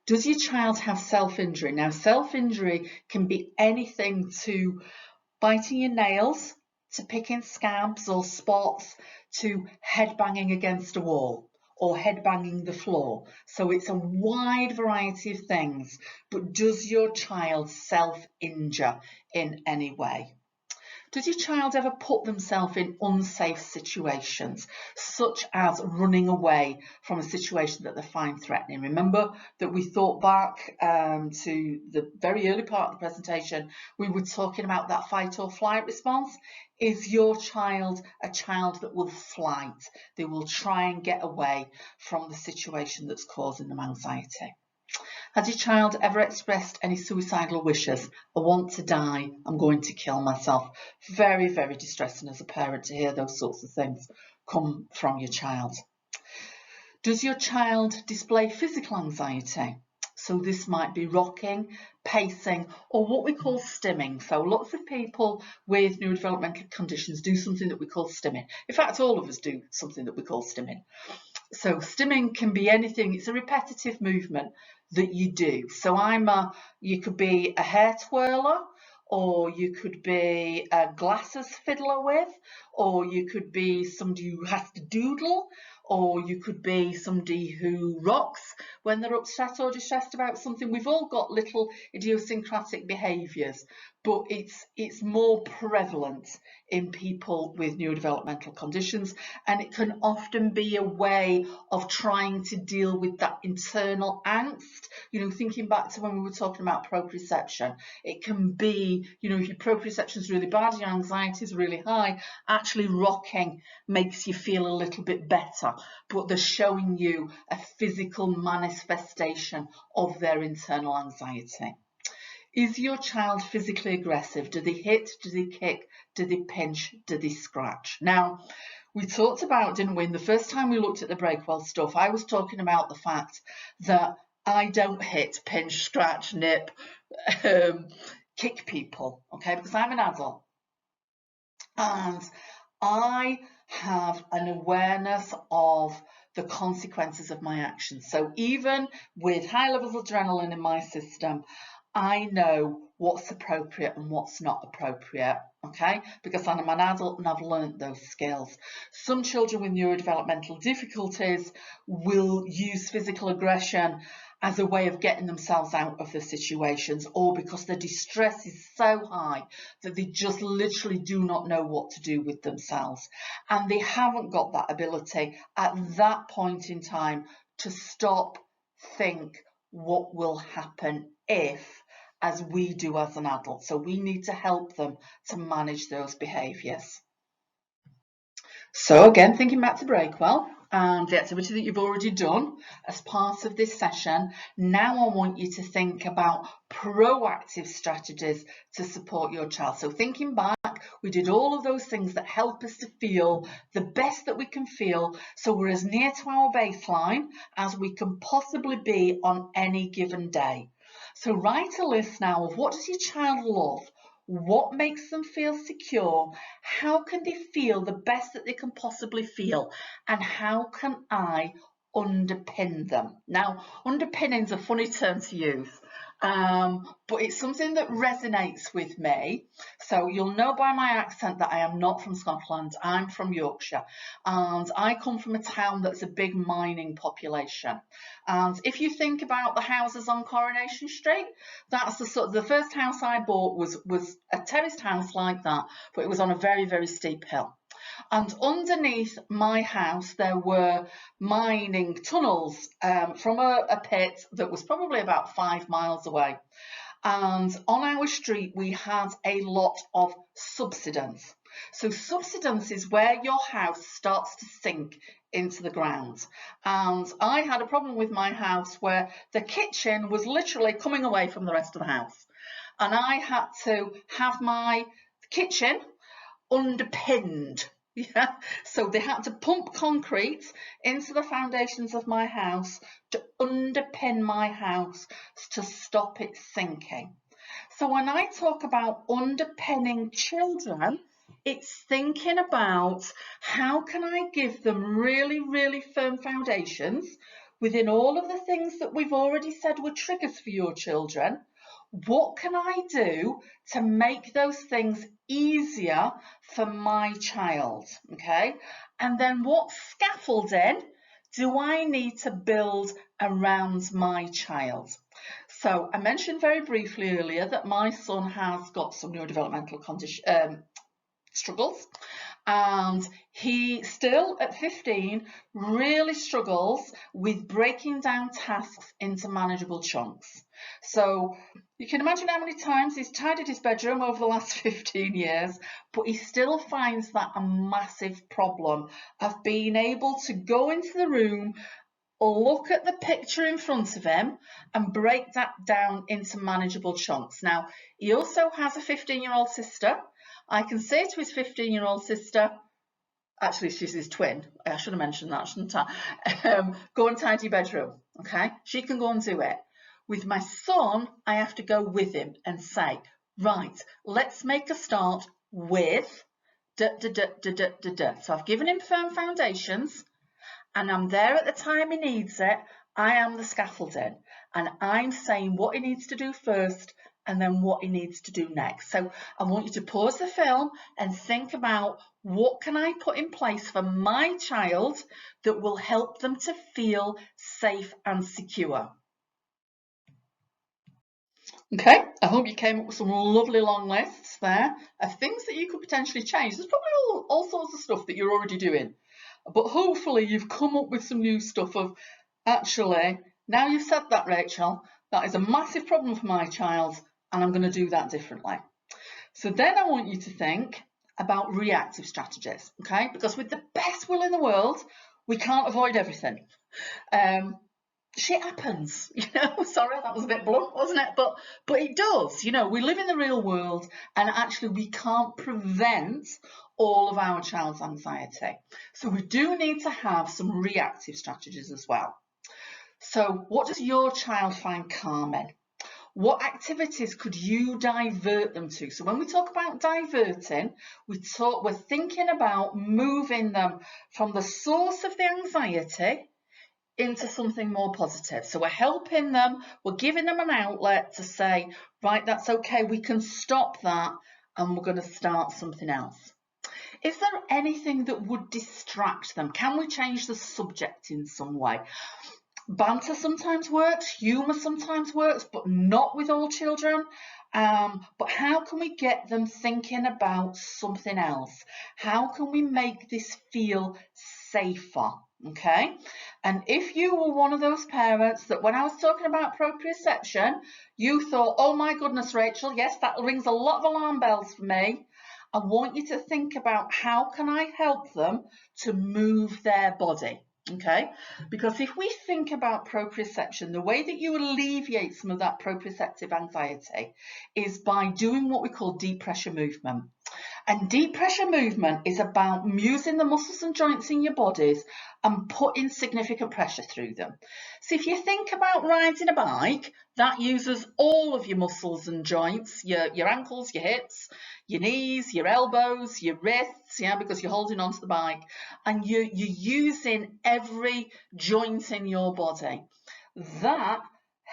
Does your child have self-injury? Now, self-injury can be anything to biting your nails, to picking scabs or spots, to head banging against a wall or head banging the floor. So it's a wide variety of things. But does your child self-injure in any way? Does your child ever put themselves in unsafe situations, such as running away from a situation that they find threatening? Remember that we thought back to the very early part of the presentation, we were talking about that fight or flight response. Is your child a child that will flight? They will try and get away from the situation that's causing them anxiety. Has your child ever expressed any suicidal wishes? I want to die, I'm going to kill myself. Very, very distressing as a parent to hear those sorts of things come from your child. Does your child display physical anxiety? So this might be rocking, pacing, or what we call stimming. So lots of people with neurodevelopmental conditions do something that we call stimming. In fact, all of us do something that we call stimming. So stimming can be anything. It's a repetitive movement that you do. So you could be a hair twirler, or you could be a glasses fiddler with, or you could be somebody who has to doodle, or you could be somebody who rocks when they're upset or distressed about something. We've all got little idiosyncratic behaviours, but it's more prevalent in people with neurodevelopmental conditions, and it can often be a way of trying to deal with that internal angst. Thinking back to when we were talking about proprioception, it can be, if your proprioception is really bad, your anxiety is really high, actually rocking makes you feel a little bit better, but they're showing you a physical manifestation of their internal anxiety. Is your child physically aggressive? Do they hit? Do they kick? Do they pinch? Do they scratch? Now, we talked about, didn't we, the first time we looked at the Breakwell stuff, I was talking about the fact that I don't hit, pinch, scratch, nip, kick people, okay, because I'm an adult. And I have an awareness of the consequences of my actions. So even with high levels of adrenaline in my system, I know what's appropriate and what's not appropriate, okay? Because I'm an adult and I've learned those skills. Some children with neurodevelopmental difficulties will use physical aggression as a way of getting themselves out of the situations, or because their distress is so high that they just literally do not know what to do with themselves. And they haven't got that ability at that point in time to stop, think, what will happen if, as we do as an adult. So we need to help them to manage those behaviours. So again, thinking back to Breakwell and the activity that you've already done as part of this session, now I want you to think about proactive strategies to support your child. So thinking back, we did all of those things that help us to feel the best that we can feel, so we're as near to our baseline as we can possibly be on any given day. So write a list now of what does your child love? What makes them feel secure? How can they feel the best that they can possibly feel? And how can I underpin them? Now, underpinning is a funny term to use. but it's something that resonates with me. So you'll know by my accent that I am not from Scotland. I'm from Yorkshire, and I come from a town that's a big mining population. And if you think about the houses on Coronation Street, that's the first house I bought was a terraced house like that, but it was on a very, very steep hill. And underneath my house there were mining tunnels from a pit that was probably about 5 miles away. And on our street we had a lot of subsidence. So subsidence is where your house starts to sink into the ground. And I had a problem with my house where the kitchen was literally coming away from the rest of the house. And I had to have my kitchen underpinned. Yeah, so they had to pump concrete into the foundations of my house to underpin my house to stop it sinking. So when I talk about underpinning children, it's thinking about how can I give them really, really firm foundations within all of the things that we've already said were triggers for your children. What can I do to make those things easier for my child? Okay, and then what scaffolding do I need to build around my child? So I mentioned very briefly earlier that my son has got some neurodevelopmental struggles, and he still at 15 really struggles with breaking down tasks into manageable chunks. So you can imagine how many times he's tidied his bedroom over the last 15 years, but he still finds that a massive problem of being able to go into the room, look at the picture in front of him and break that down into manageable chunks. Now, he also has a 15-year-old sister. I can say to his 15-year-old sister, actually she's his twin, I should have mentioned that, shouldn't I? Go and tidy your bedroom, okay? She can go and do it. With my son, I have to go with him and say, right, let's make a start with da, da, da, da, da, da, da. So I've given him firm foundations, and I'm there at the time he needs it. I am the scaffolding, and I'm saying what he needs to do first and then what he needs to do next. So I want you to pause the film and think about what can I put in place for my child that will help them to feel safe and secure. Okay, I hope you came up with some lovely long lists there of things that you could potentially change. There's probably all sorts of stuff that you're already doing, but hopefully you've come up with some new stuff of, actually, now you've said that, Rachel, that is a massive problem for my child, and I'm going to do that differently. So then I want you to think about reactive strategies, okay? Because with the best will in the world, we can't avoid everything. Shit happens, you know. Sorry, that was a bit blunt, wasn't it? But it does, you know. We live in the real world, and actually we can't prevent all of our child's anxiety. So we do need to have some reactive strategies as well. So what does your child find calming? What activities could you divert them to? So when we talk about diverting, we're thinking about moving them from the source of the anxiety into something more positive. So we're helping them, we're giving them an outlet to say, right, that's okay, we can stop that and we're going to start something else. Is there anything that would distract them? Can we change the subject in some way? Banter sometimes works, humour sometimes works, but not with all children. But how can we get them thinking about something else? How can we make this feel safer? Okay, and if you were one of those parents that when I was talking about proprioception, you thought, oh my goodness, Rachel, yes, that rings a lot of alarm bells for me. I want you to think about how can I help them to move their body. Okay, because if we think about proprioception, the way that you alleviate some of that proprioceptive anxiety is by doing what we call deep pressure movement. And deep pressure movement is about using the muscles and joints in your bodies and putting significant pressure through them. So if you think about riding a bike, that uses all of your muscles and joints, your ankles, your hips, your knees, your elbows, your wrists, yeah, because you're holding onto the bike, and you're using every joint in your body. That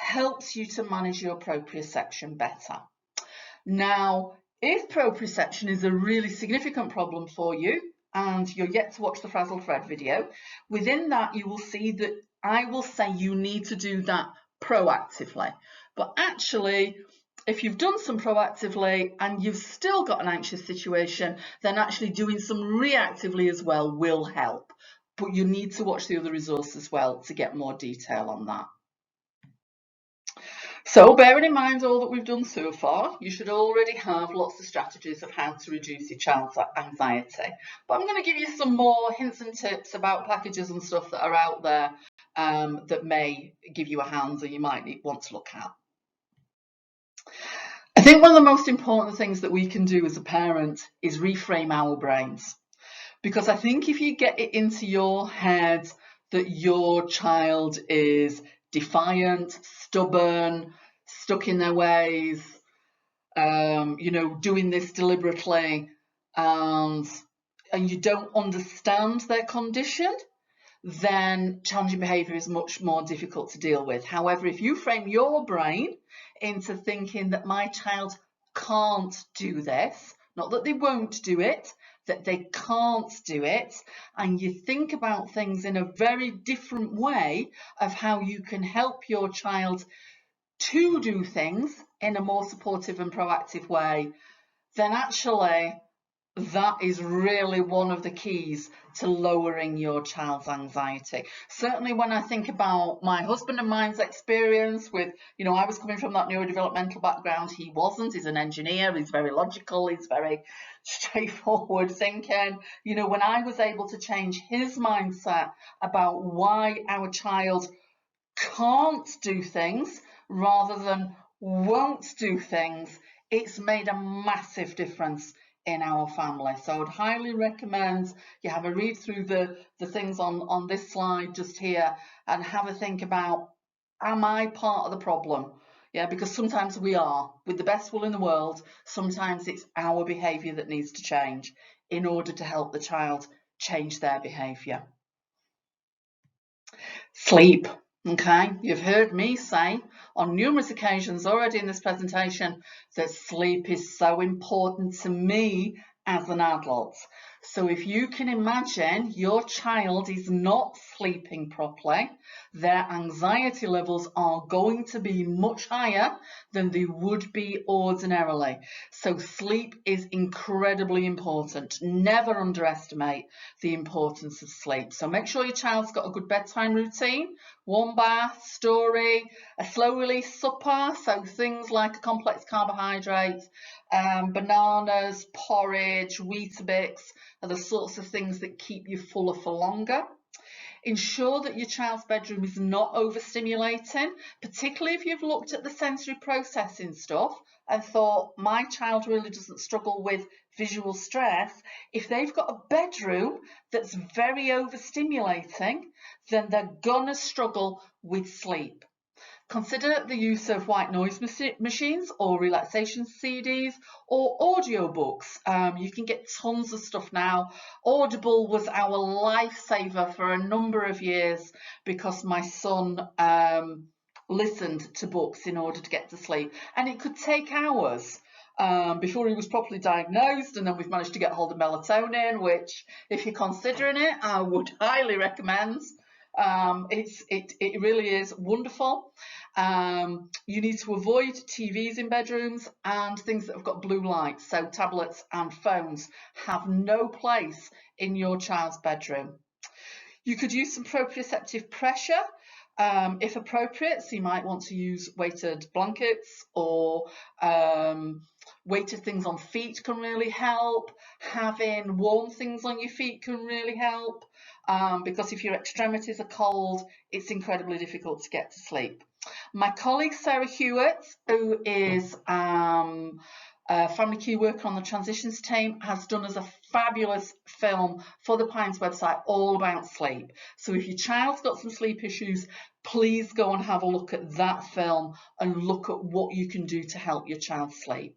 helps you to manage your proprioception better. Now, if proprioception is a really significant problem for you, and you're yet to watch the Frazzle Thread video, within that you will see that I will say you need to do that proactively. But actually, if you've done some proactively and you've still got an anxious situation, then actually doing some reactively as well will help. But you need to watch the other resource as well to get more detail on that. So bearing in mind all that we've done so far, you should already have lots of strategies of how to reduce your child's anxiety. But I'm going to give you some more hints and tips about packages and stuff that are out there that may give you a hand or you might want to look at. I think one of the most important things that we can do as a parent is reframe our brains. Because I think if you get it into your head that your child is defiant, stubborn, stuck in their ways, doing this deliberately, and you don't understand their condition, then challenging behaviour is much more difficult to deal with. However, if you frame your brain into thinking that my child can't do this, not that they won't do it, that they can't do it, and you think about things in a very different way of how you can help your child to do things in a more supportive and proactive way, then actually that is really one of the keys to lowering your child's anxiety. Certainly when I think about my husband and mine's experience with, I was coming from that neurodevelopmental background, he wasn't, he's an engineer, he's very logical, he's very straightforward thinking. When I was able to change his mindset about why our child can't do things rather than won't do things, it's made a massive difference in our family. So I would highly recommend you have a read through the things on this slide just here and have a think about, am I part of the problem? Yeah, because sometimes we are, with the best will in the world, sometimes it's our behaviour that needs to change in order to help the child change their behaviour. Sleep. Okay, you've heard me say on numerous occasions already in this presentation that sleep is so important to me as an adult. So if you can imagine your child is not sleeping properly, their anxiety levels are going to be much higher than they would be ordinarily. So sleep is incredibly important. Never underestimate the importance of sleep. So make sure your child's got a good bedtime routine, warm bath, story, a slow release supper, so things like complex carbohydrates, bananas, porridge, Weetabix are the sorts of things that keep you fuller for longer. Ensure that your child's bedroom is not overstimulating, particularly if you've looked at the sensory processing stuff and thought, my child really doesn't struggle with visual stress. If they've got a bedroom that's very overstimulating, then they're gonna struggle with sleep. Consider the use of white noise machines or relaxation CDs or audiobooks. You can get tons of stuff now. Audible was our lifesaver for a number of years because my son listened to books in order to get to sleep, and it could take hours before he was properly diagnosed, and then we've managed to get hold of melatonin, which if you're considering it, I would highly recommend. It really is wonderful. You need to avoid TVs in bedrooms and things that have got blue light, so tablets and phones have no place in your child's bedroom. You could use some proprioceptive pressure if appropriate, so you might want to use weighted blankets or weighted things on feet can really help. Having warm things on your feet can really help because if your extremities are cold, it's incredibly difficult to get to sleep. My colleague Sarah Hewitt, who is a family key worker on the transitions team, has done us a fabulous film for the Pines website all about sleep. So if your child's got some sleep issues, please go and have a look at that film and look at what you can do to help your child sleep.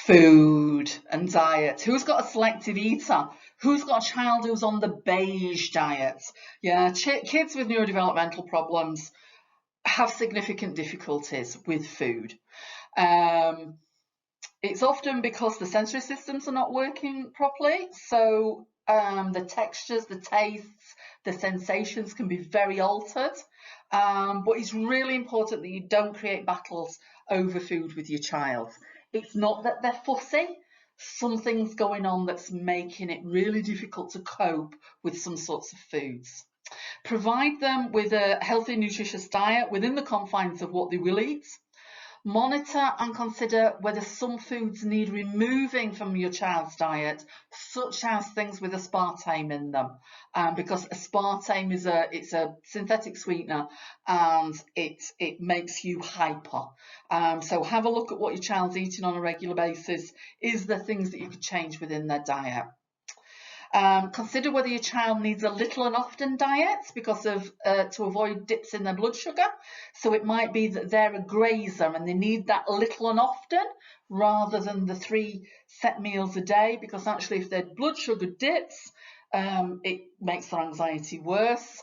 Food and diet. Who's got a selective eater? Who's got a child who's on the beige diet? Yeah, kids with neurodevelopmental problems have significant difficulties with food. It's often because the sensory systems are not working properly, so the textures, the tastes, the sensations can be very altered. But it's really important that you don't create battles over food with your child. It's not that they're fussy. Something's going on that's making it really difficult to cope with some sorts of foods. Provide them with a healthy, nutritious diet within the confines of what they will eat. Monitor and consider whether some foods need removing from your child's diet, such as things with aspartame in them, because aspartame is a synthetic sweetener and it makes you hyper. So have a look at what your child's eating on a regular basis. Is there things that you could change within their diet? Consider whether your child needs a little and often diet because of to avoid dips in their blood sugar. So it might be that they're a grazer and they need that little and often rather than the 3 set meals a day, because actually if their blood sugar dips, it makes their anxiety worse.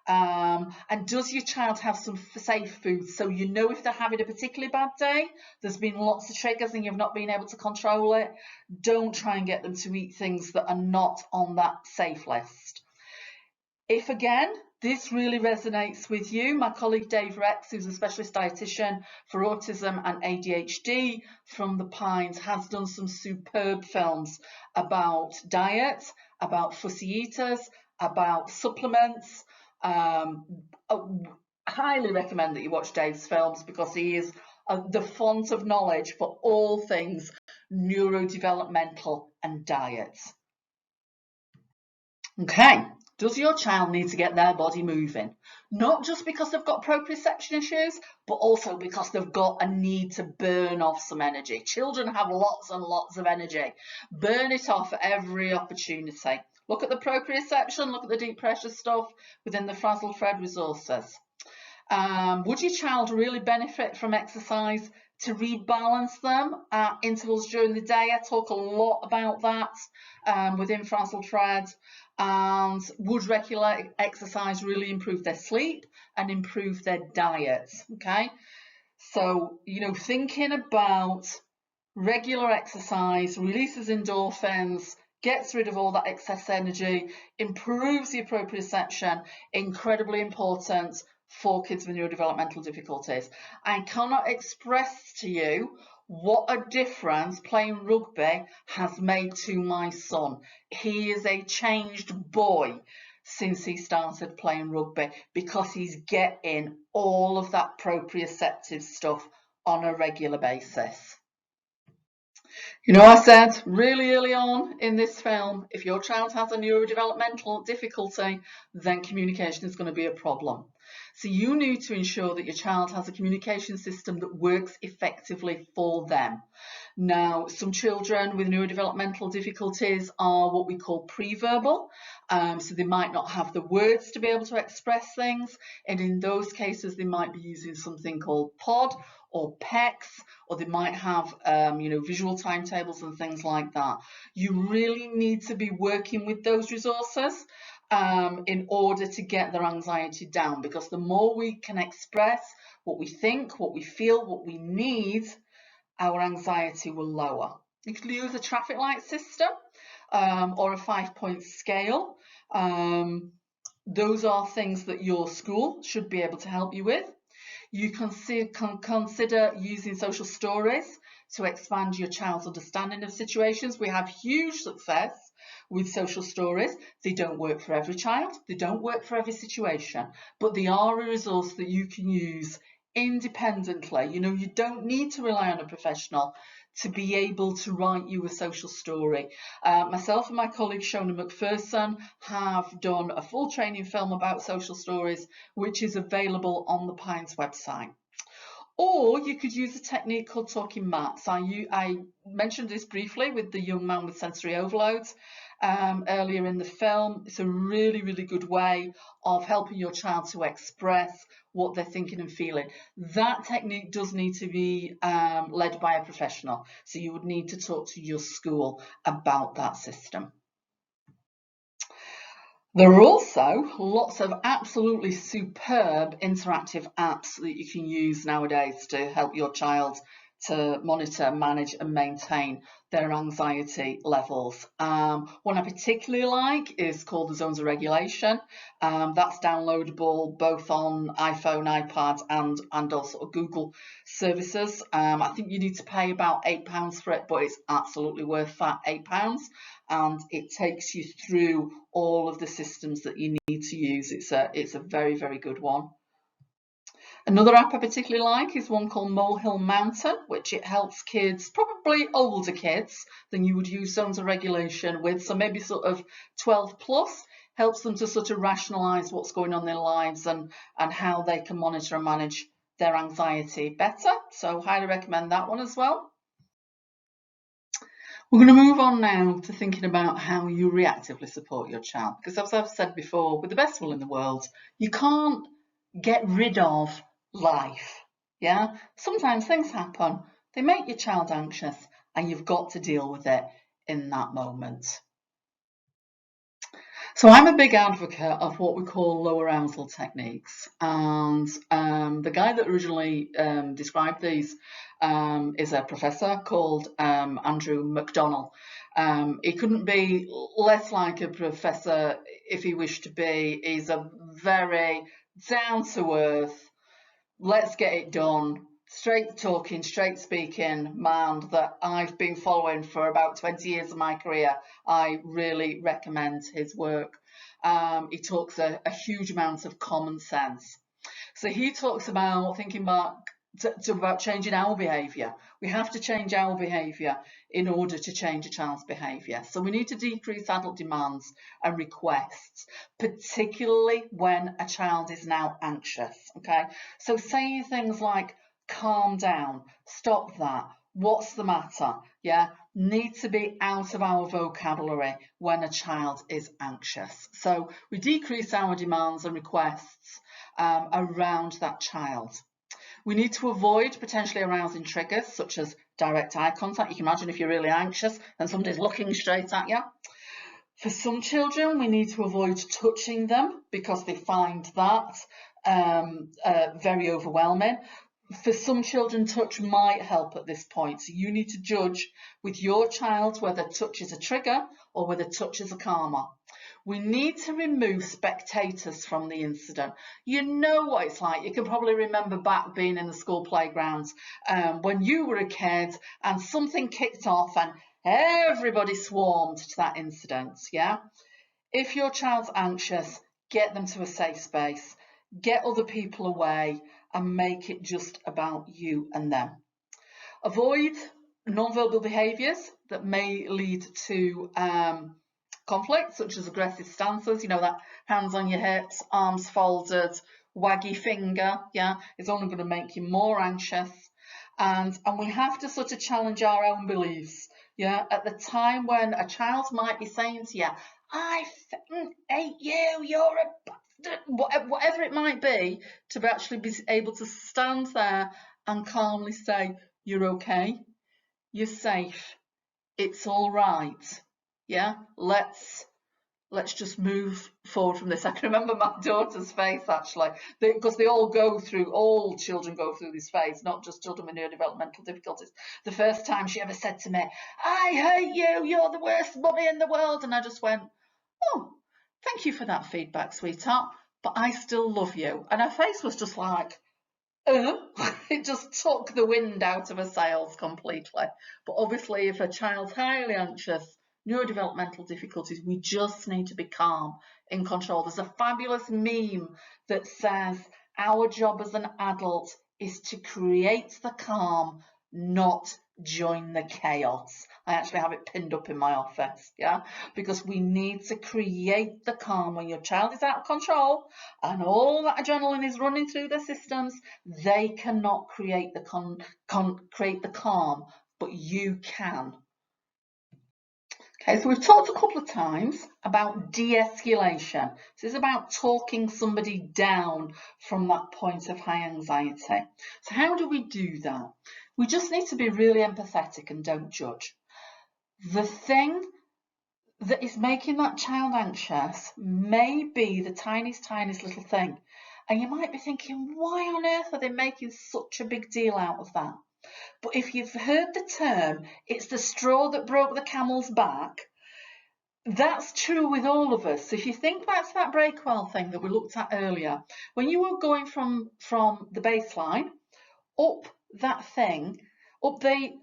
And does your child have some safe foods, so you know if they're having a particularly bad day, there's been lots of triggers and you've not been able to control it? Don't try and get them to eat things that are not on that safe list. If again this really resonates with you, my colleague Dave Rex, who's a specialist dietitian for autism and ADHD from the Pines, has done some superb films about diet, about fussy eaters, about supplements. I highly recommend that you watch Dave's films because he is the font of knowledge for all things neurodevelopmental and diet. Okay, does your child need to get their body moving? Not just because they've got proprioception issues, but also because they've got a need to burn off some energy. Children have lots and lots of energy. Burn it off at every opportunity. Look at the proprioception, look at the deep pressure stuff within the frazzled Fred resources. Would your child really benefit from exercise to rebalance them at intervals during the day? I talk a lot about that within frazzled Fred. And would regular exercise really improve their sleep and improve their diet? Okay, so thinking about regular exercise releases endorphins, gets rid of all that excess energy, improves the proprioception. Incredibly important for kids with neurodevelopmental difficulties. I cannot express to you what a difference playing rugby has made to my son. He is a changed boy since he started playing rugby because he's getting all of that proprioceptive stuff on a regular basis. I said really early on in this film, if your child has a neurodevelopmental difficulty, then communication is going to be a problem. So you need to ensure that your child has a communication system that works effectively for them. Now, some children with neurodevelopmental difficulties are what we call pre-verbal. So they might not have the words to be able to express things. And in those cases, they might be using something called POD or PECs, or they might have visual timetables and things like that. You really need to be working with those resources in order to get their anxiety down, because the more we can express what we think, what we feel, what we need, our anxiety will lower. You could use a traffic light system or a 5-point scale. Those are things that your school should be able to help you with. You can consider using social stories to expand your child's understanding of situations. We have huge success with social stories. They don't work for every child, they don't work for every situation, but they are a resource that you can use independently. You don't need to rely on a professional to be able to write you a social story. Myself and my colleague Shona McPherson have done a full training film about social stories, which is available on the Pines website. Or you could use a technique called talking maps. I mentioned this briefly with the young man with sensory overloads earlier in the film. It's a really, really good way of helping your child to express what they're thinking and feeling. That technique does need to be led by a professional. So you would need to talk to your school about that system. There are also lots of absolutely superb interactive apps that you can use nowadays to help your child to monitor, manage and maintain their anxiety levels. One I particularly like is called the Zones of Regulation. That's downloadable both on iPhone, iPad and also Google services. I think you need to pay about £8 for it, but it's absolutely worth that £8. And it takes you through all of the systems that you need to use. It's a very, very good one. Another app I particularly like is one called Molehill Mountain, which it helps kids, probably older kids than you would use Zones of Regulation with, so maybe sort of 12 plus, helps them to sort of rationalise what's going on in their lives and how they can monitor and manage their anxiety better. So highly recommend that one as well. We're going to move on now to thinking about how you reactively support your child, because as I've said before, with the best will in the world, you can't get rid of life. Yeah, sometimes things happen, they make your child anxious, and you've got to deal with it in that moment. So I'm a big advocate of what we call low arousal techniques, and the guy that originally described these is a professor called Andrew McDonnell. He couldn't be less like a professor if he wished to be. He's a very down-to-earth, let's get it done, straight talking, straight speaking man that I've been following for about 20 years of my career. I really recommend his work. He talks a huge amount of common sense. So he talks about thinking back about changing our behaviour. We have to change our behaviour in order to change a child's behaviour. So we need to decrease adult demands and requests, particularly when a child is now anxious. Okay, so saying things like calm down, stop that, what's the matter, yeah, need to be out of our vocabulary when a child is anxious. So we decrease our demands and requests around that child. We need to avoid potentially arousing triggers such as direct eye contact. You can imagine if you're really anxious and somebody's looking straight at you. For some children, we need to avoid touching them because they find that very overwhelming. For some children, touch might help at this point. So you need to judge with your child whether touch is a trigger or whether touch is a calmer. We need to remove spectators from the incident. You know what it's like. You can probably remember back being in the school playgrounds when you were a kid and something kicked off and everybody swarmed to that incident, yeah? If your child's anxious, get them to a safe space, get other people away and make it just about you and them. Avoid non-verbal behaviours that may lead to conflict, such as aggressive stances, you know, that hands on your hips, arms folded, waggy finger, yeah, it's only going to make you more anxious. And we have to sort of challenge our own beliefs, yeah, at the time when a child might be saying to you, I hate you, you're a bastard, whatever it might be, to actually be able to stand there and calmly say, you're okay, you're safe, it's all right. Yeah, let's just move forward from this. I can remember my daughter's face actually, because all children go through this phase, not just children with neurodevelopmental difficulties. The first time she ever said to me, I hate you, you're the worst mummy in the world, and I just went, oh, thank you for that feedback, sweetheart, but I still love you. And her face was just like, it just took the wind out of her sails completely. But obviously, if a child's highly anxious, neurodevelopmental difficulties, we just need to be calm, in control. There's a fabulous meme that says our job as an adult is to create the calm, not join the chaos. I actually have it pinned up in my office, yeah, because we need to create the calm. When your child is out of control and all that adrenaline is running through their systems, they cannot create the calm, but you can. Okay, so we've talked a couple of times about de-escalation. This is about talking somebody down from that point of high anxiety. So how do we do that? We just need to be really empathetic and don't judge. The thing that is making that child anxious may be the tiniest little thing. And you might be thinking, why on earth are they making such a big deal out of that? But if you've heard the term, it's the straw that broke the camel's back, that's true with all of us. So if you think back to that Breakwell thing that we looked at earlier, when you were going from the baseline up that thing, up the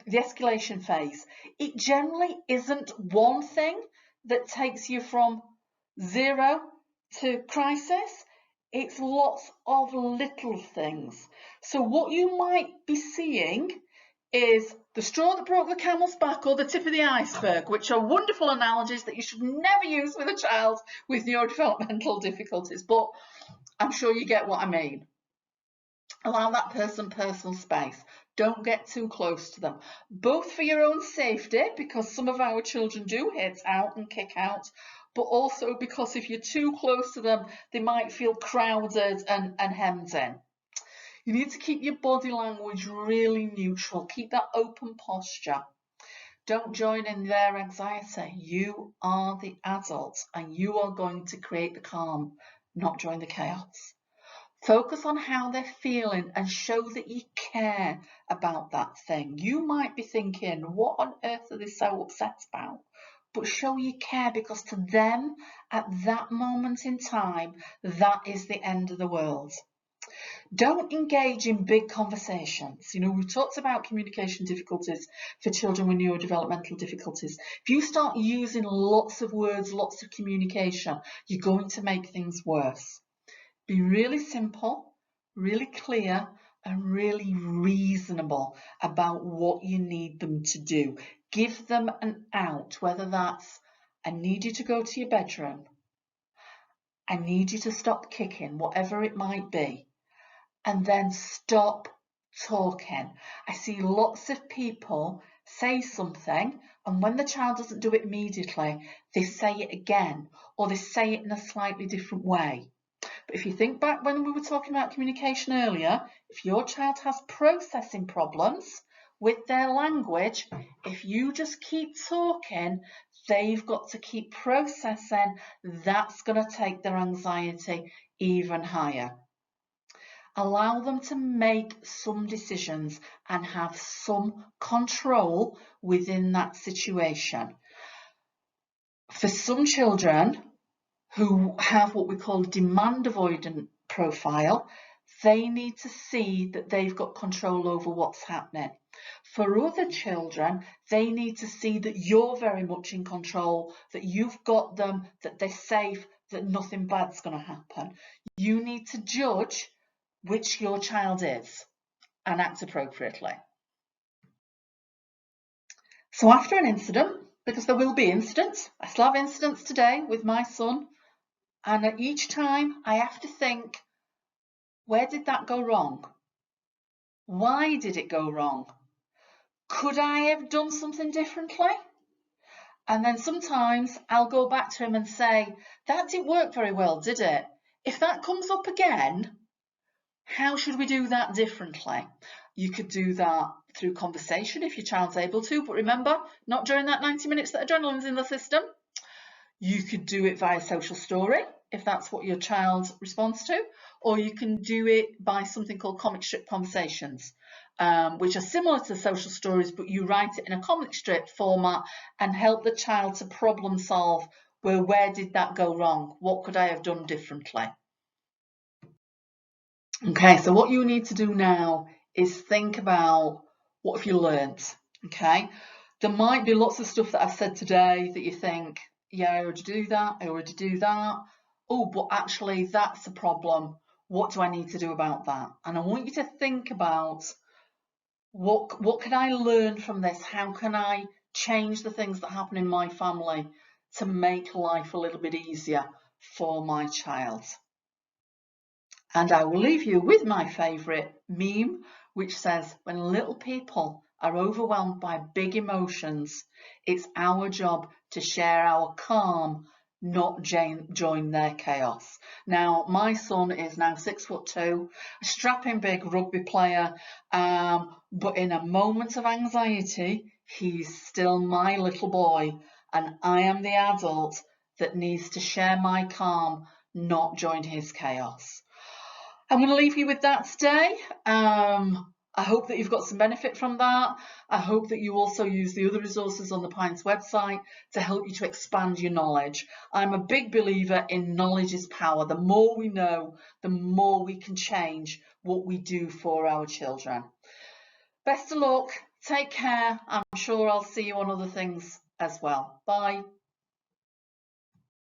escalation phase, it generally isn't one thing that takes you from 0 to crisis. It's lots of little things. So what you might be seeing is the straw that broke the camel's back or the tip of the iceberg, which are wonderful analogies that you should never use with a child with neurodevelopmental difficulties, but I'm sure you get what I mean. Allow that person personal space. Don't get too close to them, both for your own safety, because some of our children do hit out and kick out, but also because if you're too close to them, they might feel crowded and hemmed in. You need to keep your body language really neutral. Keep that open posture. Don't join in their anxiety. You are the adult and you are going to create the calm, not join the chaos. Focus on how they're feeling and show that you care about that thing. You might be thinking, what on earth are they so upset about? But show you care, because to them, at that moment in time, that is the end of the world. Don't engage in big conversations. You know, we've talked about communication difficulties for children with neurodevelopmental difficulties. If you start using lots of words, lots of communication, you're going to make things worse. Be really simple, really clear, and really reasonable about what you need them to do. Give them an out, whether that's, I need you to go to your bedroom, I need you to stop kicking, whatever it might be, and then stop talking. I see lots of people say something, and when the child doesn't do it immediately, they say it again, or they say it in a slightly different way. But if you think back when we were talking about communication earlier, if your child has processing problems with their language, if you just keep talking, they've got to keep processing. That's going to take their anxiety even higher. Allow them to make some decisions and have some control within that situation. For some children who have what we call demand avoidant profile, they need to see that they've got control over what's happening. For other children, they need to see that you're very much in control, that you've got them, that they're safe, that nothing bad's going to happen. You need to judge which your child is and act appropriately. So after an incident, because there will be incidents, I still have incidents today with my son, and at each time I have to think, where did that go wrong? Why did it go wrong? Could I have done something differently? And then sometimes I'll go back to him and say, that didn't work very well, did it? If that comes up again, how should we do that differently? You could do that through conversation if your child's able to, but remember, not during that 90 minutes that adrenaline's in the system. You could do it via social story, if that's what your child responds to, or you can do it by something called comic strip conversations, which are similar to social stories, but you write it in a comic strip format and help the child to problem solve, well, where did that go wrong? What could I have done differently? Okay, so what you need to do now is think about, what have you learnt? Okay, there might be lots of stuff that I've said today that you think, yeah, I already do that. Oh, but actually that's a problem. What do I need to do about that? And I want you to think about, what can I learn from this? How can I change the things that happen in my family to make life a little bit easier for my child? And I will leave you with my favourite meme, which says, when little people are overwhelmed by big emotions, it's our job to share our calm, not join their chaos. Now, my son is now 6'2", a strapping big rugby player, but in a moment of anxiety, he's still my little boy. and I am the adult that needs to share my calm, not join his chaos. I'm going to leave you with that today. I hope that you've got some benefit from that. I hope that you also use the other resources on the Pines website to help you to expand your knowledge. I'm a big believer in knowledge is power. The more we know, the more we can change what we do for our children. Best of luck. Take care. I'm sure I'll see you on other things as well. Bye.